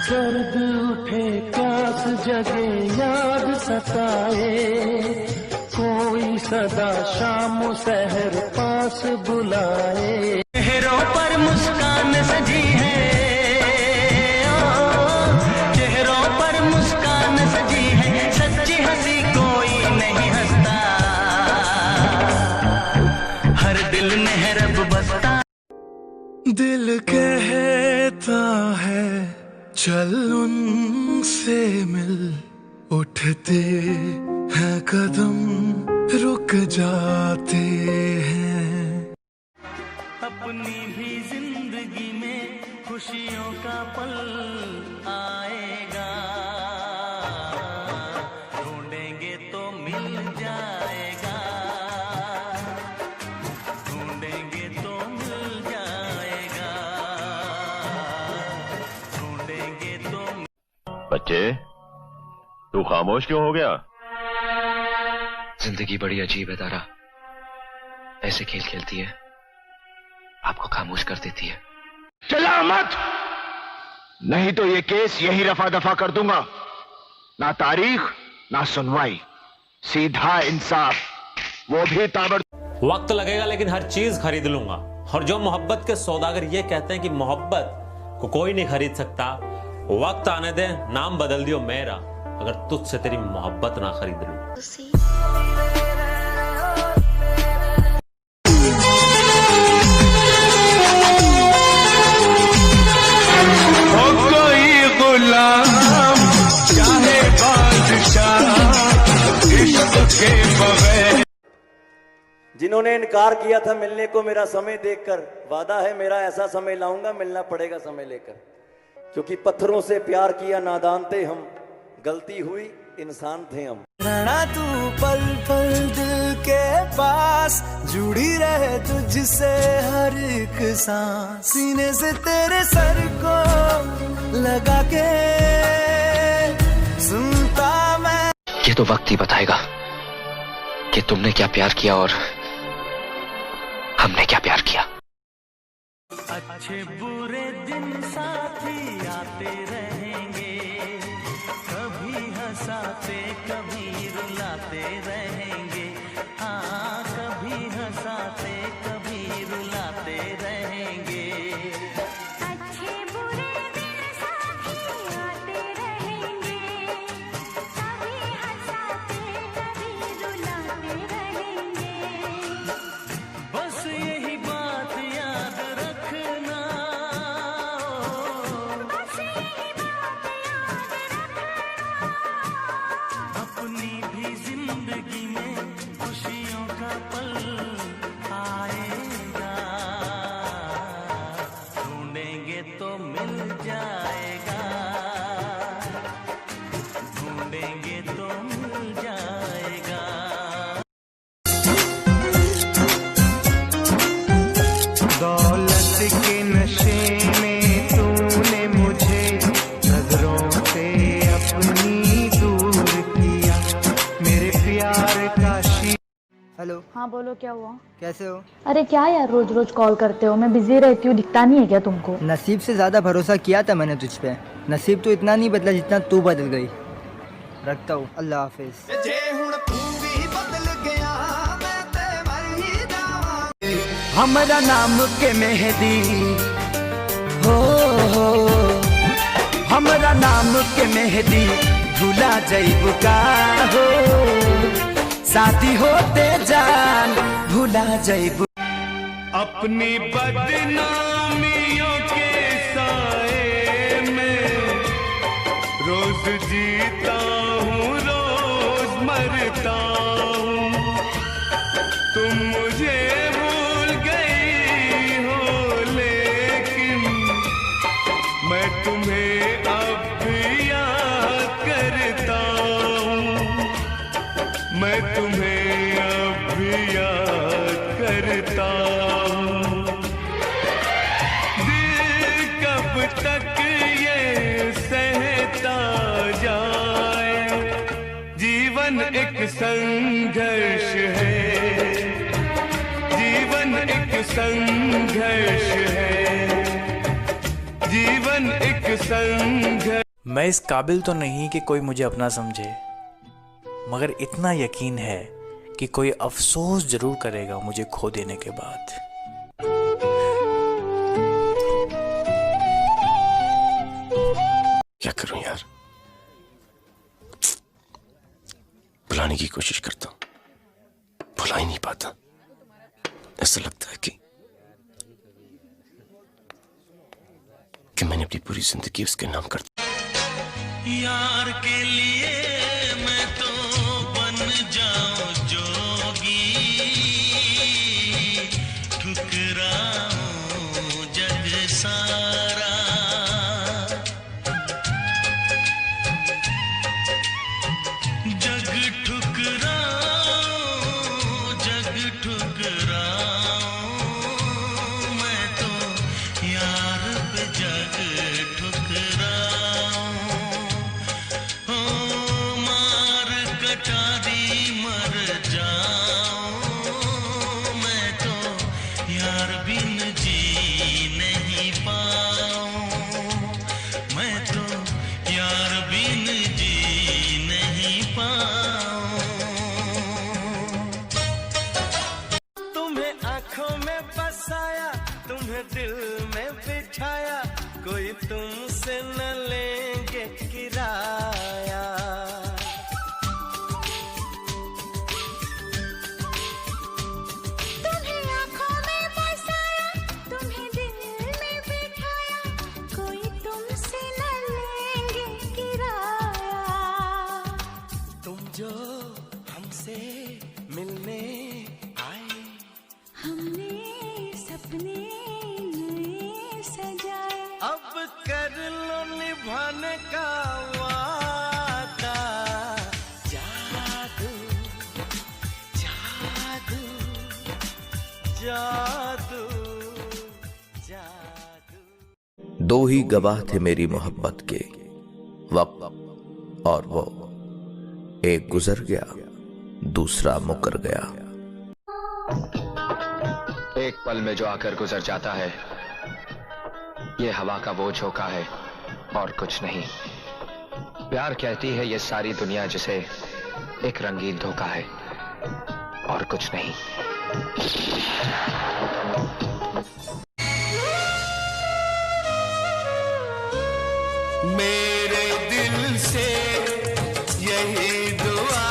दर्द उठे प्यास जगे याद सताए, कोई सदा शाम सहर पास बुलाए। चेहरों पर मुस्कान सजी है, चेहरों पर मुस्कान सजी है, सच्ची हंसी कोई नहीं हंसता, हर दिल में है रब बसता। दिल कहता है चल उनसे मिल, उठते हैं कदम रुक जाते हैं। अपनी भी जिंदगी में खुशियों का पल आएगा, ढूंढेंगे तो मिल जाएगा, ढूंढेंगे तो मिल जाएगा, ढूंढेंगे तो। बच्चे, तू खामोश क्यों हो गया? जिंदगी बड़ी अजीब है तारा, ऐसे खेल खेलती है, आपको खामोश कर देती है। चला मत, नहीं तो ये केस यही रफा दफा कर दूंगा। ना तारीख ना सुनवाई, सीधा इंसाफ, वो भी ताबड़। वक्त लगेगा लेकिन हर चीज खरीद लूंगा। और जो मोहब्बत के सौदागर ये कहते हैं कि मोहब्बत को कोई नहीं खरीद सकता, वक्त आने दे, नाम बदल दियो मेरा, अगर तुझसे तेरी मोहब्बत ना खरीद लूं। कोई गुलाम चाहे बादशाह इश्क के बगैर। जिन्होंने इनकार किया था मिलने को मेरा समय देखकर, वादा है मेरा ऐसा समय लाऊंगा मिलना पड़ेगा समय लेकर, क्योंकि पत्थरों से प्यार किया नादान थे हम, गलती हुई इंसान थे हम। रहना तू पल पल दिल के पास, जुड़ी रहे तुझसे हर एक सांस, सीने से तेरे सर को लगा के सुनता मैं। ये तो वक्त ही बताएगा कि तुमने क्या प्यार किया और हमने क्या प्यार किया। अच्छे बुरे दिन साथी आते रहेंगे, कभी हंसाते कभी रुलाते रहेंगे, हाँ कभी हंसाते कभी रुलाते रहेंगे। अच्छे बुरे दिन साथी आते रहेंगे, कभी हंसाते कभी रुलाते रहेंगे। बस यही बात याद रखना, बस यही बात याद रखना, अपनी भी जिंदगी में प्यार का शी। हेलो। हाँ बोलो, क्या हुआ? कैसे हो? अरे क्या यार, रोज रोज कॉल करते हो, मैं बिजी रहती हूँ, दिखता नहीं है क्या तुमको? नसीब से ज्यादा भरोसा किया था मैंने तुझ पे। नसीब तो इतना नहीं बदला जितना तू बदल गई। रखता हूँ, अल्लाह हाफिज। हमारा नाम के मेहदी हो, हमारा नाम के मेहदी भूला जइबू का हो, शादी होते जान भूला जइबू। अपनी बदनामियों के साए में रोज जीता हूँ, रोज मरता हूँ। तुम मुझे भूल गई हो लेकिन मैं तुम्हें अब भी याद करता हूँ, मैं तुम्हें अब भी याद करता हूँ। दिल कब तक ये सहता जाए, जीवन एक संघर्ष है, जीवन एक संघर्ष है, जीवन एक संघर्ष। मैं इस काबिल तो नहीं कि कोई मुझे अपना समझे, मगर इतना यकीन है कि कोई अफसोस जरूर करेगा मुझे खो देने के बाद। क्या करूं यार, भुलाने की कोशिश करता हूं, भुला ही नहीं पाता। ऐसा लगता है कि मैंने अपनी पूरी जिंदगी उसके नाम कर दी। यार के लिए मैं तो बन जाऊं जोगी, ठुकराऊं जग सारा। जग ठुकराऊं, जग ठुकराऊं, मैं तो यार पे जग ठुकराऊं। मार कटारी मर जाऊं, मैं तो यार बिन जी नहीं पाऊं, मैं तो यार बिन जी नहीं पाऊं। तुम्हें आंखों में बसाया, तुम्हें दिल में बिठाया, कोई तुमसे न लेंगे किराया। तुम्हें आँखों में बसाया, तुम्हें दिल में बिठाया, कोई तुमसे न लेंगे किराया। तुम जो हमसे मिलने आए, हमने सपने नए सजाए, अब कर लो निभाने का वादा। जादू जादू जादू जादू। दो ही गवाह थे मेरी मोहब्बत के, वक्त और वो। एक गुजर गया, दूसरा मुकर गया। एक पल में जो आकर गुजर जाता है, ये हवा का वो झोंका है और कुछ नहीं। प्यार कहती है ये सारी दुनिया जिसे एक रंगीन धोखा है और कुछ नहीं। मेरे दिल से यही दुआ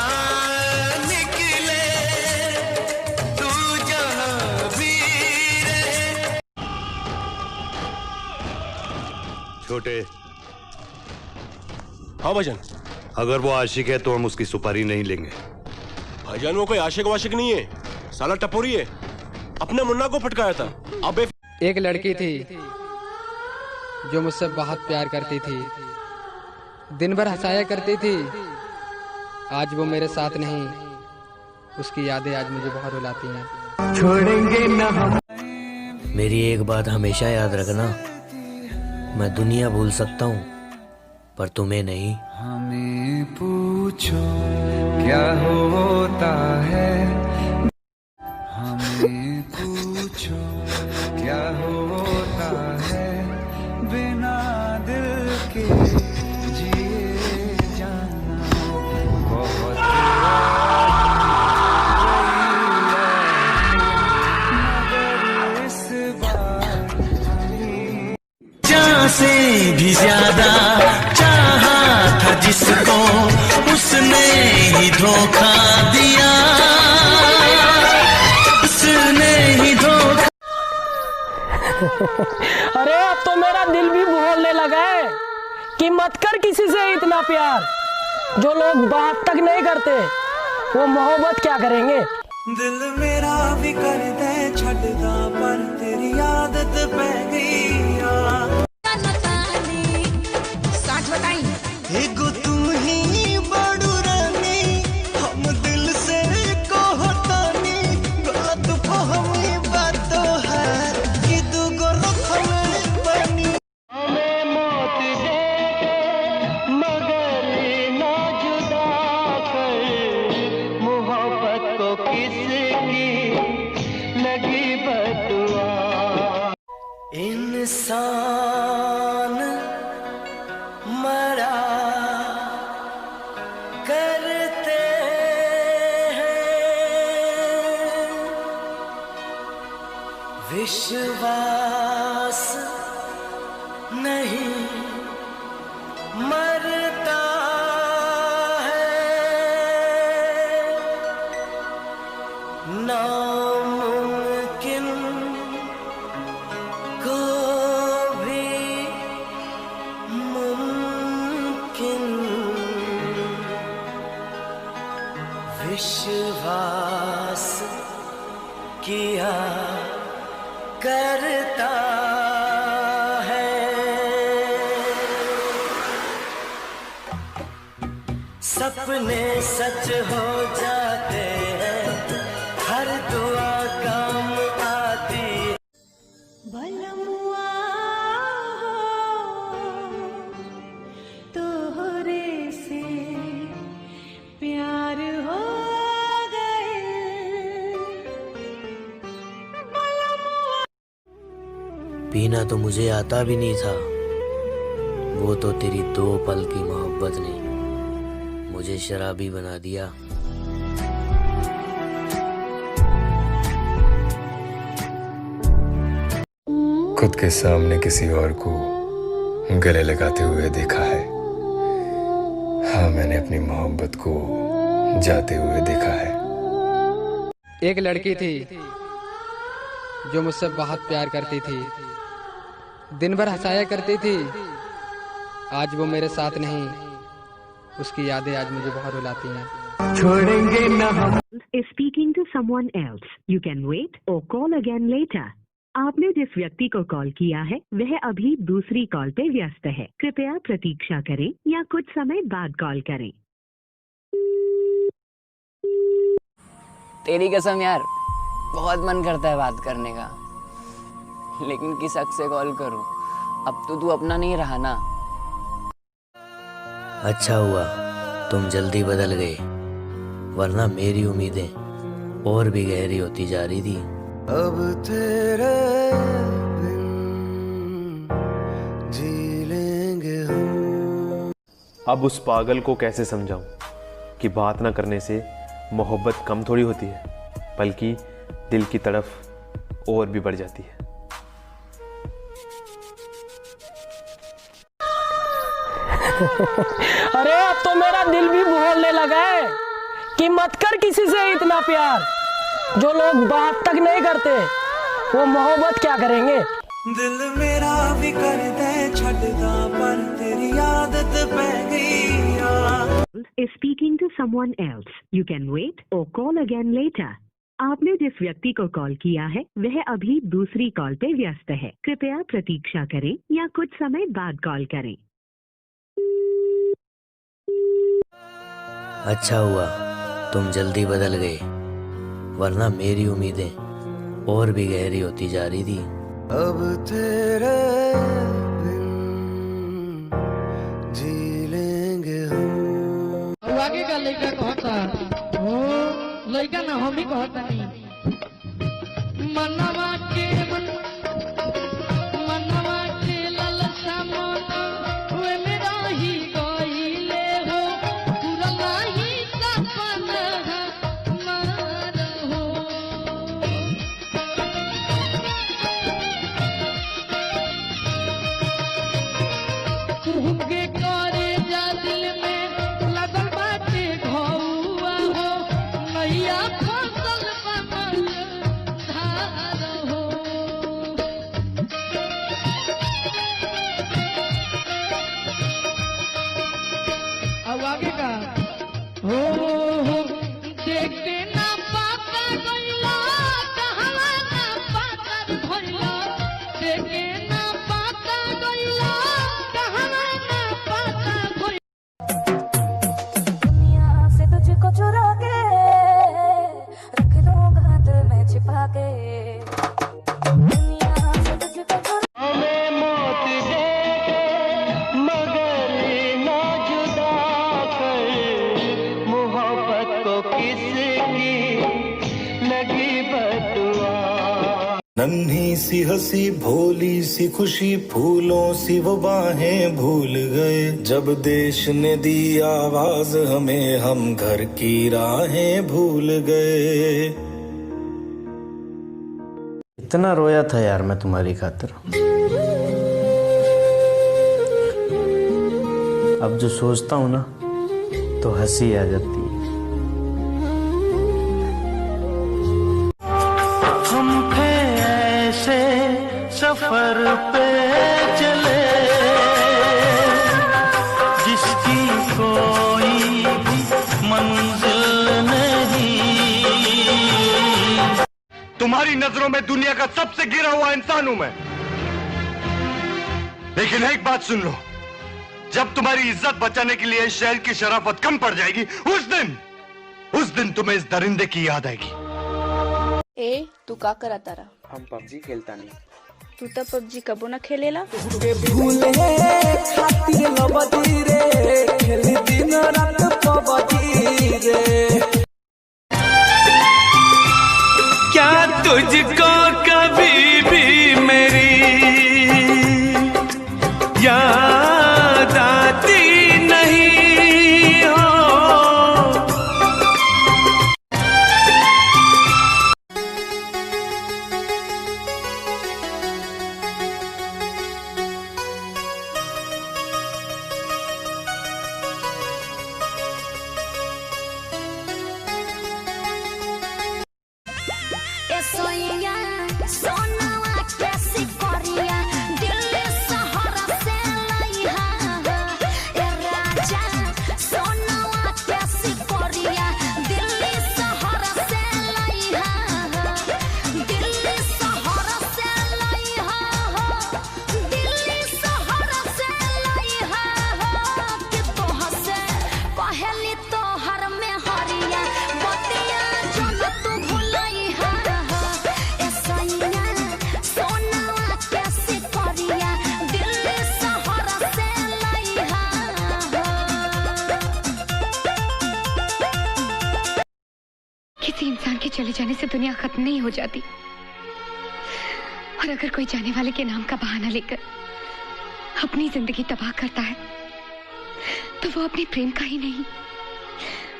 निकले, तू जहां भी रहे। छोटे। हाँ भाईजान। अगर वो आशिक है तो हम उसकी सुपारी नहीं लेंगे। भाईजान वो कोई आशिक वाशिक नहीं है, साला टपोरी है, अपने मुन्ना को फटकाया था। अब एक लड़की थी जो मुझसे बहुत प्यार करती थी, दिन भर हंसाया करती थी। आज वो मेरे साथ नहीं, उसकी यादें आज मुझे बहुत रुलाती हैं। छोड़ेंगे ना हम। मेरी एक बात हमेशा याद रखना, मैं दुनिया भूल सकता हूँ पर तुम्हें नहीं। हमें पूछो क्या होता है, हमें पूछो क्या होता है, बिना दिल के जिए जाना बहुत मगर इस बार जान से भी ज्यादा चाहा था जिसको, उसने ही धोखा दिया, उसने ही धोखा। अरे अब तो मेरा दिल भी बोलने लगा है कि मत कर किसी से इतना प्यार, जो लोग बात तक नहीं करते वो मोहब्बत क्या करेंगे। दिल मेरा भी कर दे छड़दा पर तेरी आदत पै गई यार। एगो तू ही बड़ू रानी, हम दिल से कहतानी, गलत फहमी बात है कि दूगो रखल बनी। हमें मौत दे मगर ना जुदा कर, मोहब्बत को किसकी लगी बदुआ। इंसान मरा करते हैं, विश्वास नहीं मरता है, नामुमकिन को भी मुमकिन, विश्वास किया करता है। सपने सच हो जाते हैं, हर दुआ काम आती है। तोहरे से प्यार हो पीना तो मुझे आता भी नहीं था, वो तो तेरी 2 पल की मोहब्बत ने मुझे शराबी बना दिया। खुद के सामने किसी और को गले लगाते हुए देखा है, हाँ मैंने अपनी मोहब्बत को जाते हुए देखा है। एक लड़की थी जो मुझसे बहुत प्यार करती थी, दिन भर हंसाया करती थी, आज वो मेरे साथ नहीं, उसकी यादें आज मुझे बहुत रुलाती हैं। छोड़ेंगे न हम। is speaking to someone else. You can wait or call again later. आपने जिस व्यक्ति को कॉल किया है वह अभी दूसरी कॉल पे व्यस्त है, कृपया प्रतीक्षा करें या कुछ समय बाद कॉल करें। तेरी कसम यार, बहुत मन करता है बात करने का, लेकिन किस हक से कॉल करूं? अब तो तू अपना नहीं रहा ना। अच्छा हुआ तुम जल्दी बदल गए, वरना मेरी उम्मीदें और भी गहरी होती जा रही थी। अब तेरे बिन जी लेंगे हम। अब उस पागल को कैसे समझाऊं कि बात ना करने से मोहब्बत कम थोड़ी होती है, बल्कि दिल की तड़फ और भी बढ़ जाती है। अरे अब तो मेरा दिल भी बोलने लगा है कि मत कर किसी से इतना प्यार, जो लोग बात तक नहीं करते वो मोहब्बत क्या करेंगे। दिल मेरा भी कर दे छड़दा पर तेरी आदत पै गई यार। is speaking to someone else. You can wait or call again later. आपने जिस व्यक्ति को कॉल किया है वह अभी दूसरी कॉल पे व्यस्त है, कृपया प्रतीक्षा करें या कुछ समय बाद कॉल करें। अच्छा हुआ तुम जल्दी बदल गए, वरना मेरी उम्मीदें और भी गहरी होती जा रही थी। अब तेरे बिन जी लेंगे हम। हुआ कि लड़का ना हम ही कहता नहीं मनवा के ललसा मन हुए मेरा ही गईले हो पूरा ही सपना हमार हो तुमके करे जा दिल में लगल बाटे घौआ हो नैया फसल बनल धार हो अब आगे का हो देखते ना पाता गइला कहवा ना पातर भइला देखे ना पाता गइला कहवा ना पाता भइला दुनिया से तुझको चुरा के रख लूंगा दिल में छिपा के दुनिया से तुझको चुरा हमें मौत दे मगर ना जुदा कर मोहब्बत को किसकी लगी बदुआ। नन्ही सी हंसी भोली सी खुशी फूलों सी वो बाहें भूल गए जब देश ने दी आवाज हमें हम घर की राहें भूल गए। इतना रोया था यार मैं तुम्हारी खातिर। अब जो सोचता हूँ ना तो हंसी आ जाती है। हम थे ऐसे सफर पे चले जिसकी कोई भी मंजिल नहीं। तुम्हारी नजरों में दुनिया का सबसे गिरा हुआ इंसान हूं मैं, लेकिन एक बात सुन लो, जब तुम्हारी इज्जत बचाने के लिए शहर की शराफत कम पड़ जाएगी उस दिन तुम्हें इस दरिंदे की याद आएगी। ए तू का करा तारा? हम पबजी खेलता नहीं। तू तो पबजी कबो ना खेलेला। भूले खातिर लबदी रे खेली दिन रात पबजी रे। क्या तुझको कभी भी मेरी याद आती नहीं हो? सोइया सोनावा कैसी कोरिया दिल्ली शहर से लइहा ए राजा सोनावा कैसी कोरिया दिल्ली शहर से लइहा दिल्ली शहर से लइहा दिल्ली शहर से लइहा कि तोह से पहली तोहर में हरिया बतिया जन तू भुलइहा किसी इंसान के चले जाने से दुनिया खत्म नहीं हो जाती, और अगर कोई जाने वाले के नाम का बहाना लेकर अपनी जिंदगी तबाह करता है तो वो अपने प्रेम का ही नहीं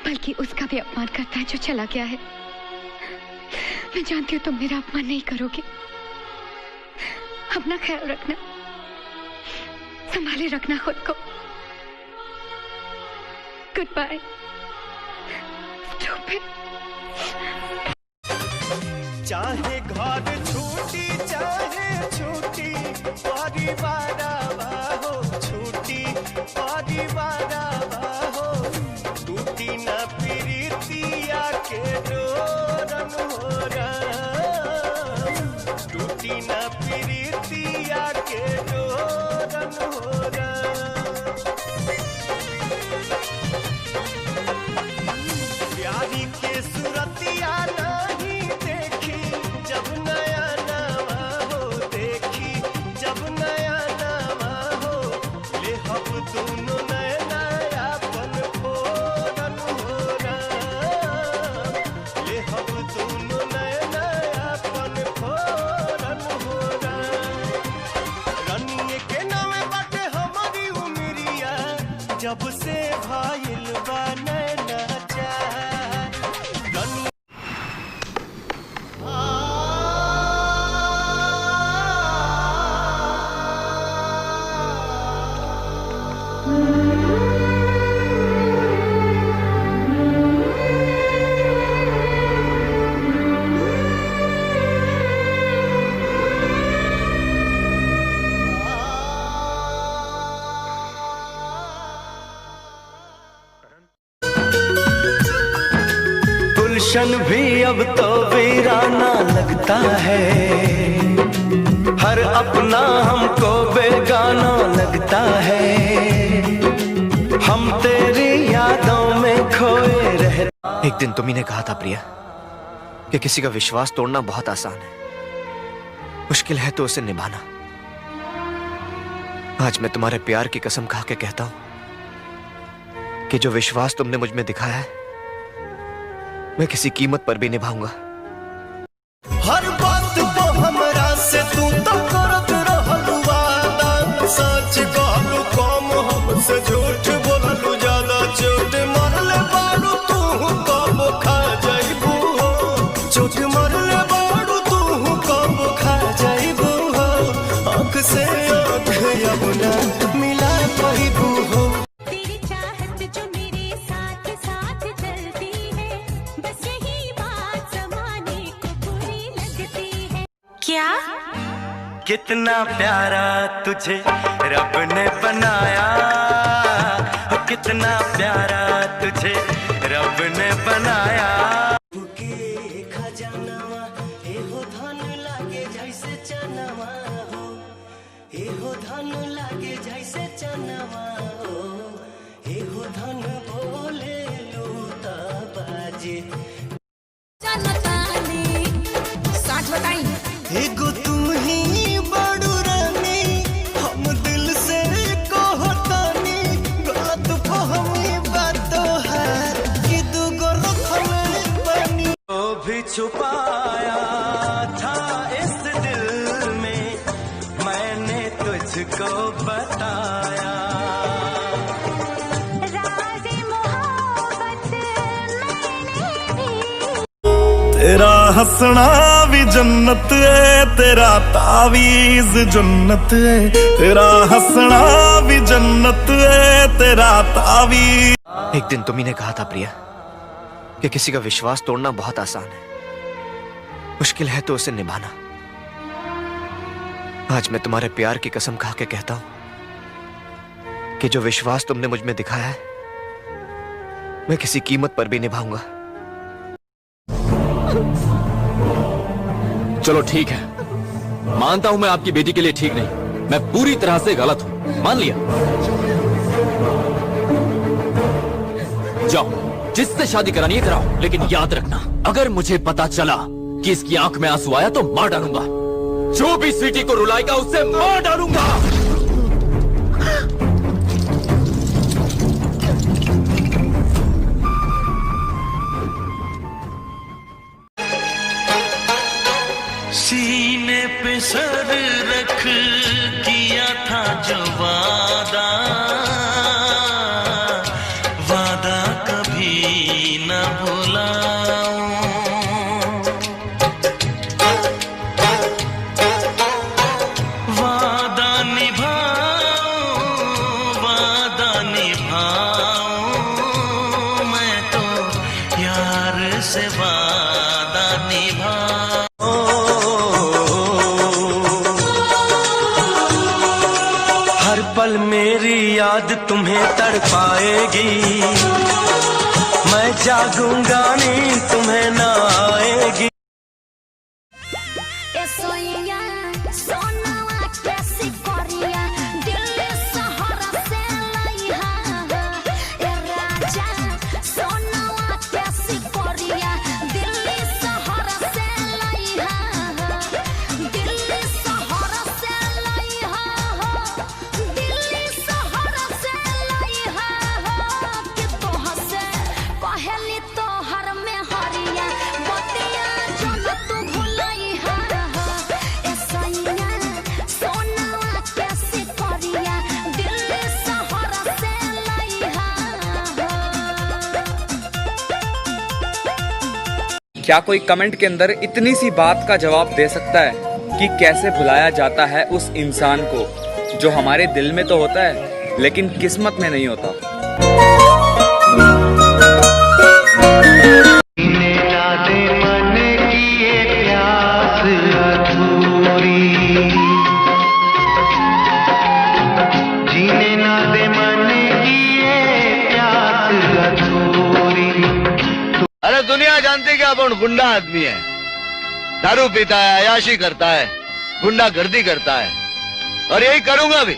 बल्कि उसका भी अपमान करता है जो चला गया है। मैं जानती हूँ तुम मेरा अपमान नहीं करोगे। अपना ख्याल रखना, संभाले रखना खुद को। Goodbye. चाहे घर छूटी चाहे छूटी परिवार हो छूटी परिवार हो टूटी न प्रीतिया के डोरन हो टूटी न प्रीतिया के डोरन हो प्यारी के सूरतिया नहीं देखी जब नया नवा हो देखी जब नया नवा हो ले हम दोनों नया नया पन फोरन हो जब से भाईल बा नैना चार दुनिया गुलशन भी अब तो वीराना लगता है, हर अपना हमको बेगाना लगता है, हम तेरी यादों में खोए रहते। एक दिन तुम्ही ने कहा था प्रिया कि किसी का विश्वास तोड़ना बहुत आसान है, मुश्किल है तो उसे निभाना। आज मैं तुम्हारे प्यार की कसम खा के कहता हूं कि जो विश्वास तुमने मुझ में दिखाया है मैं किसी कीमत पर भी निभाऊंगा। हर बात को हमरा से तू तो करत रहलू वादा, सच कहलू कम हमसे झूठ बोललू ज्यादा, चोट मरले बाड़ू तू कब खा जाइबू हो, चोट मरले बाड़ू तू कब खा जाइबू हो, आँख से आँख अब ना मिला पाइबू हो। क्या? कितना प्यारा तुझे रब ने बनाया, कितना प्यारा तुझे रब ने बनाया। खजानवा एहो धन लागे जैसे चनवा हो, एहो धन लागे जैसे चनवा हो, एहो धन बोले लूता बाजे। सच बताई एगो तू ही बड़ू रानी, हम दिल से कहतानी, गलत फहमी बातों है कि दूगो रखले बनी। तो भी छुपाया था इस दिल में, मैंने तुझको बताया। तेरा हंसना भी जन्नत है, तेरा तावीज जन्नत है, तेरा हंसना भी जन्नत है, तेरा तावीज। एक दिन तुम्ही ने कहा था प्रिया कि किसी का विश्वास तोड़ना बहुत आसान है, मुश्किल है तो उसे निभाना। आज मैं तुम्हारे प्यार की कसम खा के कहता हूं कि जो विश्वास तुमने मुझ में दिखाया है मैं किसी कीमत पर भी निभाऊंगा। चलो ठीक है, मानता हूं मैं आपकी बेटी के लिए ठीक नहीं, मैं पूरी तरह से गलत हूं, मान लिया। जाओ, जिससे शादी करानी है कराओ, लेकिन याद रखना अगर मुझे पता चला कि इसकी आंख में आंसू आया तो मार डालूंगा, जो भी स्वीटी को रुलाएगा उससे मार डालूंगा। सीने पे सर रख किया था जो वादा, वादा कभी न भुलाऊं, वादा निभाऊं, वादा निभाऊं, मैं तो यार से वादा निभाऊं। हर पल मेरी याद तुम्हें तड़पाएगी, मैं जागूंगा नींद तुम्हें न आएगी। पहली तो हर में हरी क्या कोई कमेंट के अंदर इतनी सी बात का जवाब दे सकता है कि कैसे भुलाया जाता है उस इंसान को जो हमारे दिल में तो होता है लेकिन किस्मत में नहीं होता। अरे दुनिया जानती कि अपन गुंडा आदमी है, दारू पीता है, अयाशी करता है, गुंडागर्दी करता है, और यही करूंगा भी,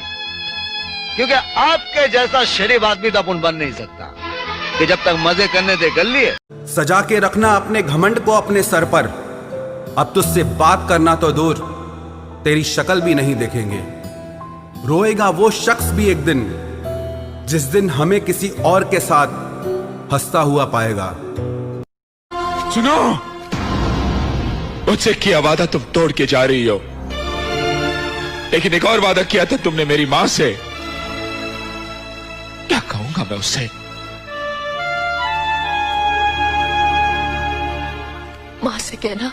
क्योंकि आपके जैसा शरीफ आदमी तो अपन बन नहीं सकता कि जब तक मजे करने दे कर लिए। सजा के रखना अपने घमंड को अपने सर पर, अब तुझसे बात करना तो दूर, तेरी शक्ल भी नहीं देखेंगे। रोएगा वो शख्स भी एक दिन, जिस दिन हमें किसी और के साथ हंसता हुआ पाएगा। सुनो, मुझसे किया वादा तुम तोड़ के जा रही हो, लेकिन एक और वादा किया था तुमने मेरी मां से। क्या कहूंगा मैं उससे? मां से कहना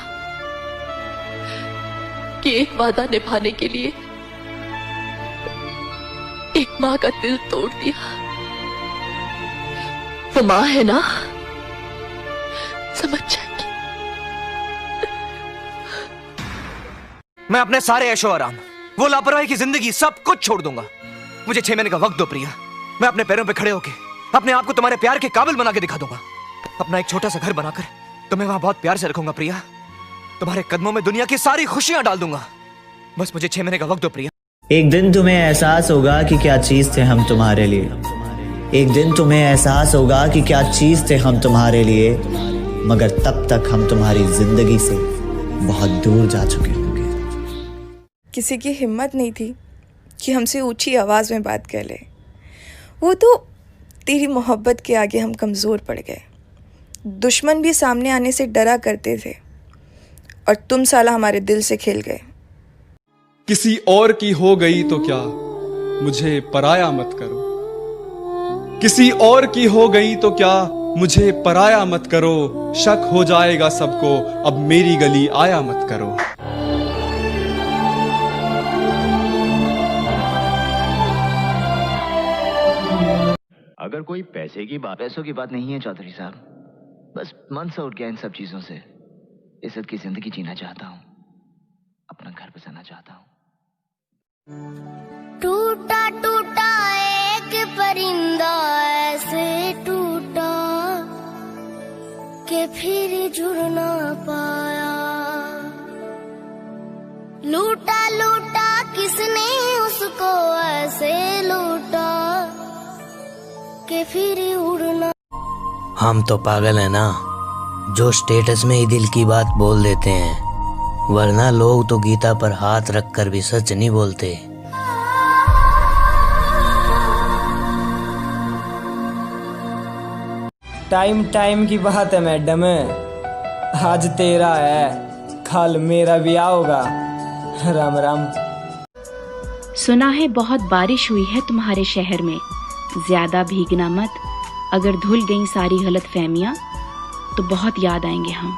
कि एक वादा निभाने के लिए एक मां का दिल तोड़ दिया। वो मां है ना, समझ जाएगी। मैं अपने सारे ऐशो आराम, वो लापरवाही की जिंदगी, सब कुछ छोड़ दूंगा। मुझे 6 महीने का वक्त दो प्रिया, मैं अपने पैरों पे खड़े होके अपने आप को तुम्हारे प्यार के काबिल बना के दिखा दूंगा। अपना एक छोटा सा घर बनाकर तुम्हें वहां बहुत प्यार से रखूंगा प्रिया। तुम्हारे कदमों में दुनिया की सारी खुशियां डाल दूंगा। बस मुझे 6 महीने का वक्त दो प्रिया। एक दिन तुम्हें एहसास होगा कि क्या चीज थे हम तुम्हारे लिए। एक दिन तुम्हें एहसास होगा कि क्या चीज थे हम तुम्हारे लिए, मगर तब तक हम तुम्हारी जिंदगी से बहुत दूर जा चुके होंगे। किसी की हिम्मत नहीं थी कि हमसे ऊंची आवाज़ में बात कर ले। वो तो तेरी मोहब्बत के आगे हम कमज़ोर पड़ गए। दुश्मन भी सामने आने से डरा करते थे और तुम साला हमारे दिल से खेल गए। किसी और की हो गई तो क्या, मुझे पराया मत करो। किसी और की हो गई तो क्या, मुझे पराया मत करो। शक हो जाएगा सबको, अब मेरी गली आया मत करो। अगर कोई पैसों की बात नहीं है चौधरी साहब, बस मन से उठ गया इन सब चीजों से। इज्जत की जिंदगी जीना चाहता हूँ, अपना घर बसाना चाहता हूँ। टूटा टूटा एक परिंदा ऐसे टूटा कि फिर जुड़ ना पाया। लूटा लूटा किसने उसको ऐसे लूटा कि फिर उड़ना। हम तो पागल है ना, जो स्टेटस में ही दिल की बात बोल देते हैं, वरना लोग तो गीता पर हाथ रखकर भी सच नहीं बोलते। टाइम टाइम की बात है मैडम, आज तेरा है कल मेरा ब्याह होगा। राम राम। सुना है बहुत बारिश हुई है तुम्हारे शहर में, ज्यादा भीगना मत, अगर धुल गई सारी गलत फहमियां तो बहुत याद आएंगे हम।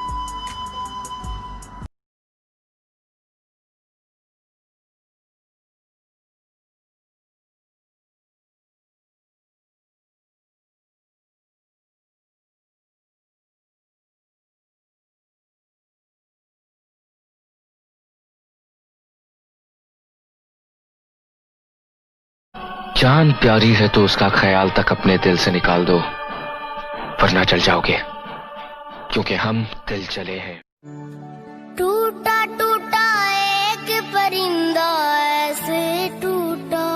जान प्यारी है तो उसका ख्याल तक अपने दिल से निकाल दो, वरना चल जाओगे, क्योंकि हम दिल चले हैं। टूटा टूटा एक परिंदा ऐसे टूटा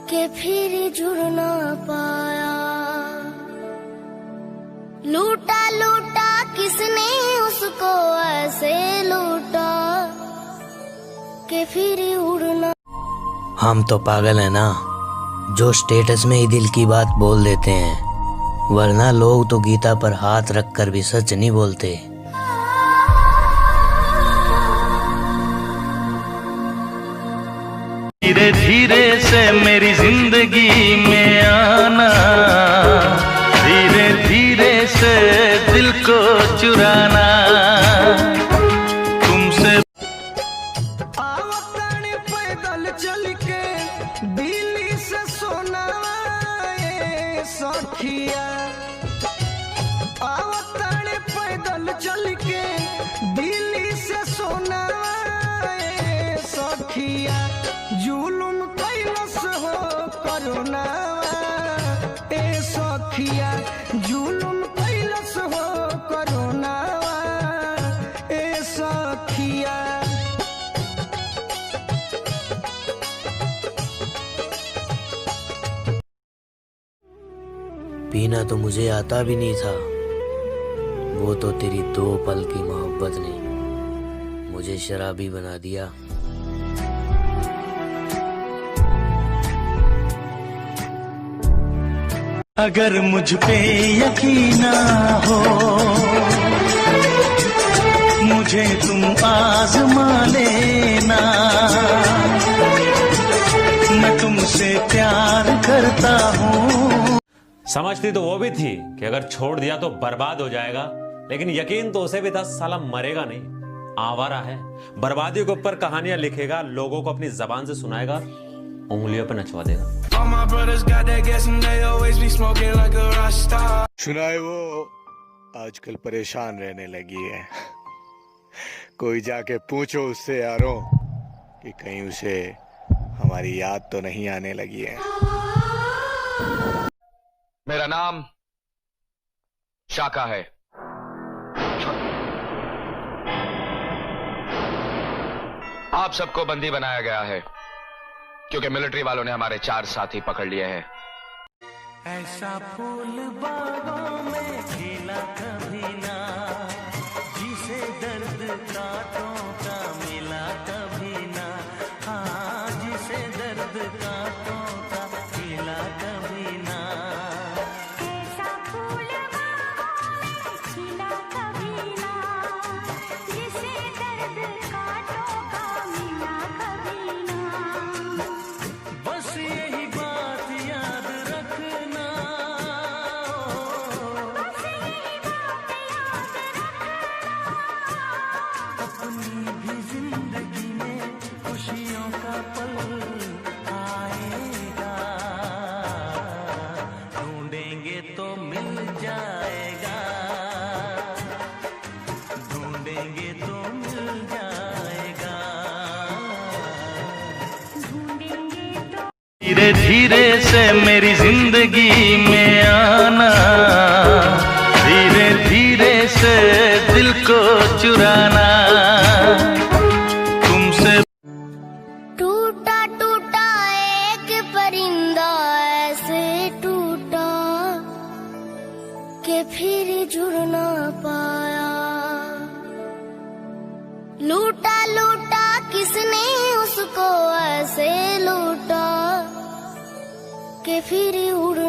कि फिर जुड़ ना पाया। लूटा लूटा किसने उसको ऐसे लूटा कि फिर उड़ना। हम तो पागल है ना, जो स्टेटस में ही दिल की बात बोल देते हैं, वरना लोग तो गीता पर हाथ रखकर भी सच नहीं बोलते। धीरे धीरे से मेरी जिंदगी में आना, धीरे धीरे से दिल को चुराना तुमसे। आवतन पैदल चल के दिल्ली से सोना सखिया, आवतन पैदल चल के दिल्ली से सोना सखिया, जुलुम कैलस हो करुणा ए सखिया, जुलुम कैलस हो करुणा ए सखिया। पीना तो मुझे आता भी नहीं था, वो तो तेरी 2 पल की मोहब्बत ने मुझे शराबी बना दिया। अगर मुझ पे यकीन ना हो मुझे तुम आजमा लेना, मैं तुमसे प्यार करता हूँ। समझती तो वो भी थी कि अगर छोड़ दिया तो बर्बाद हो जाएगा, लेकिन यकीन तो उसे भी था साला मरेगा नहीं, आवारा है, बर्बादी के ऊपर कहानियां लिखेगा, लोगों को अपनी जबान से सुनाएगा, उंगलियों पे नचवा देगा। सुनाए वो आजकल परेशान रहने लगी है, कोई जाके पूछो उससे यारों कि कहीं उसे हमारी याद तो नहीं आने लगी है। मेरा नाम शाका है। आप सबको बंदी बनाया गया है क्योंकि मिलिट्री वालों ने हमारे 4 साथी पकड़ लिए हैं। ऐसा फूल बागों में खिला कभी ना, जिसे दर्द कांटों का मिला कभी ना, हाँ जिसे दर्द कांटों का मिला कभी ना। ऐसा फूल बागों में खिला कभी ना, जिसे दर्द कांटों का मिला कभी ना। बस यही बात याद रखना, बस यही बात याद रखना। अपनी भी जिंदगी में खुशियों का पल आएगा, ढूंढेंगे तो मिल जाएगा, ढूंढेंगे तो मिल जाएगा, ढूंढेंगे तो। धीरे धीरे से मेरी जिंदगी में आना, धीरे धीरे से दिल को चुराना तुमसे। टूटा टूटा एक परिंदा ऐसे टूटा कि फिर जुड़ ना पाया। लूटा लूटा किसने उसको ऐसे लूटा कि फिर उड़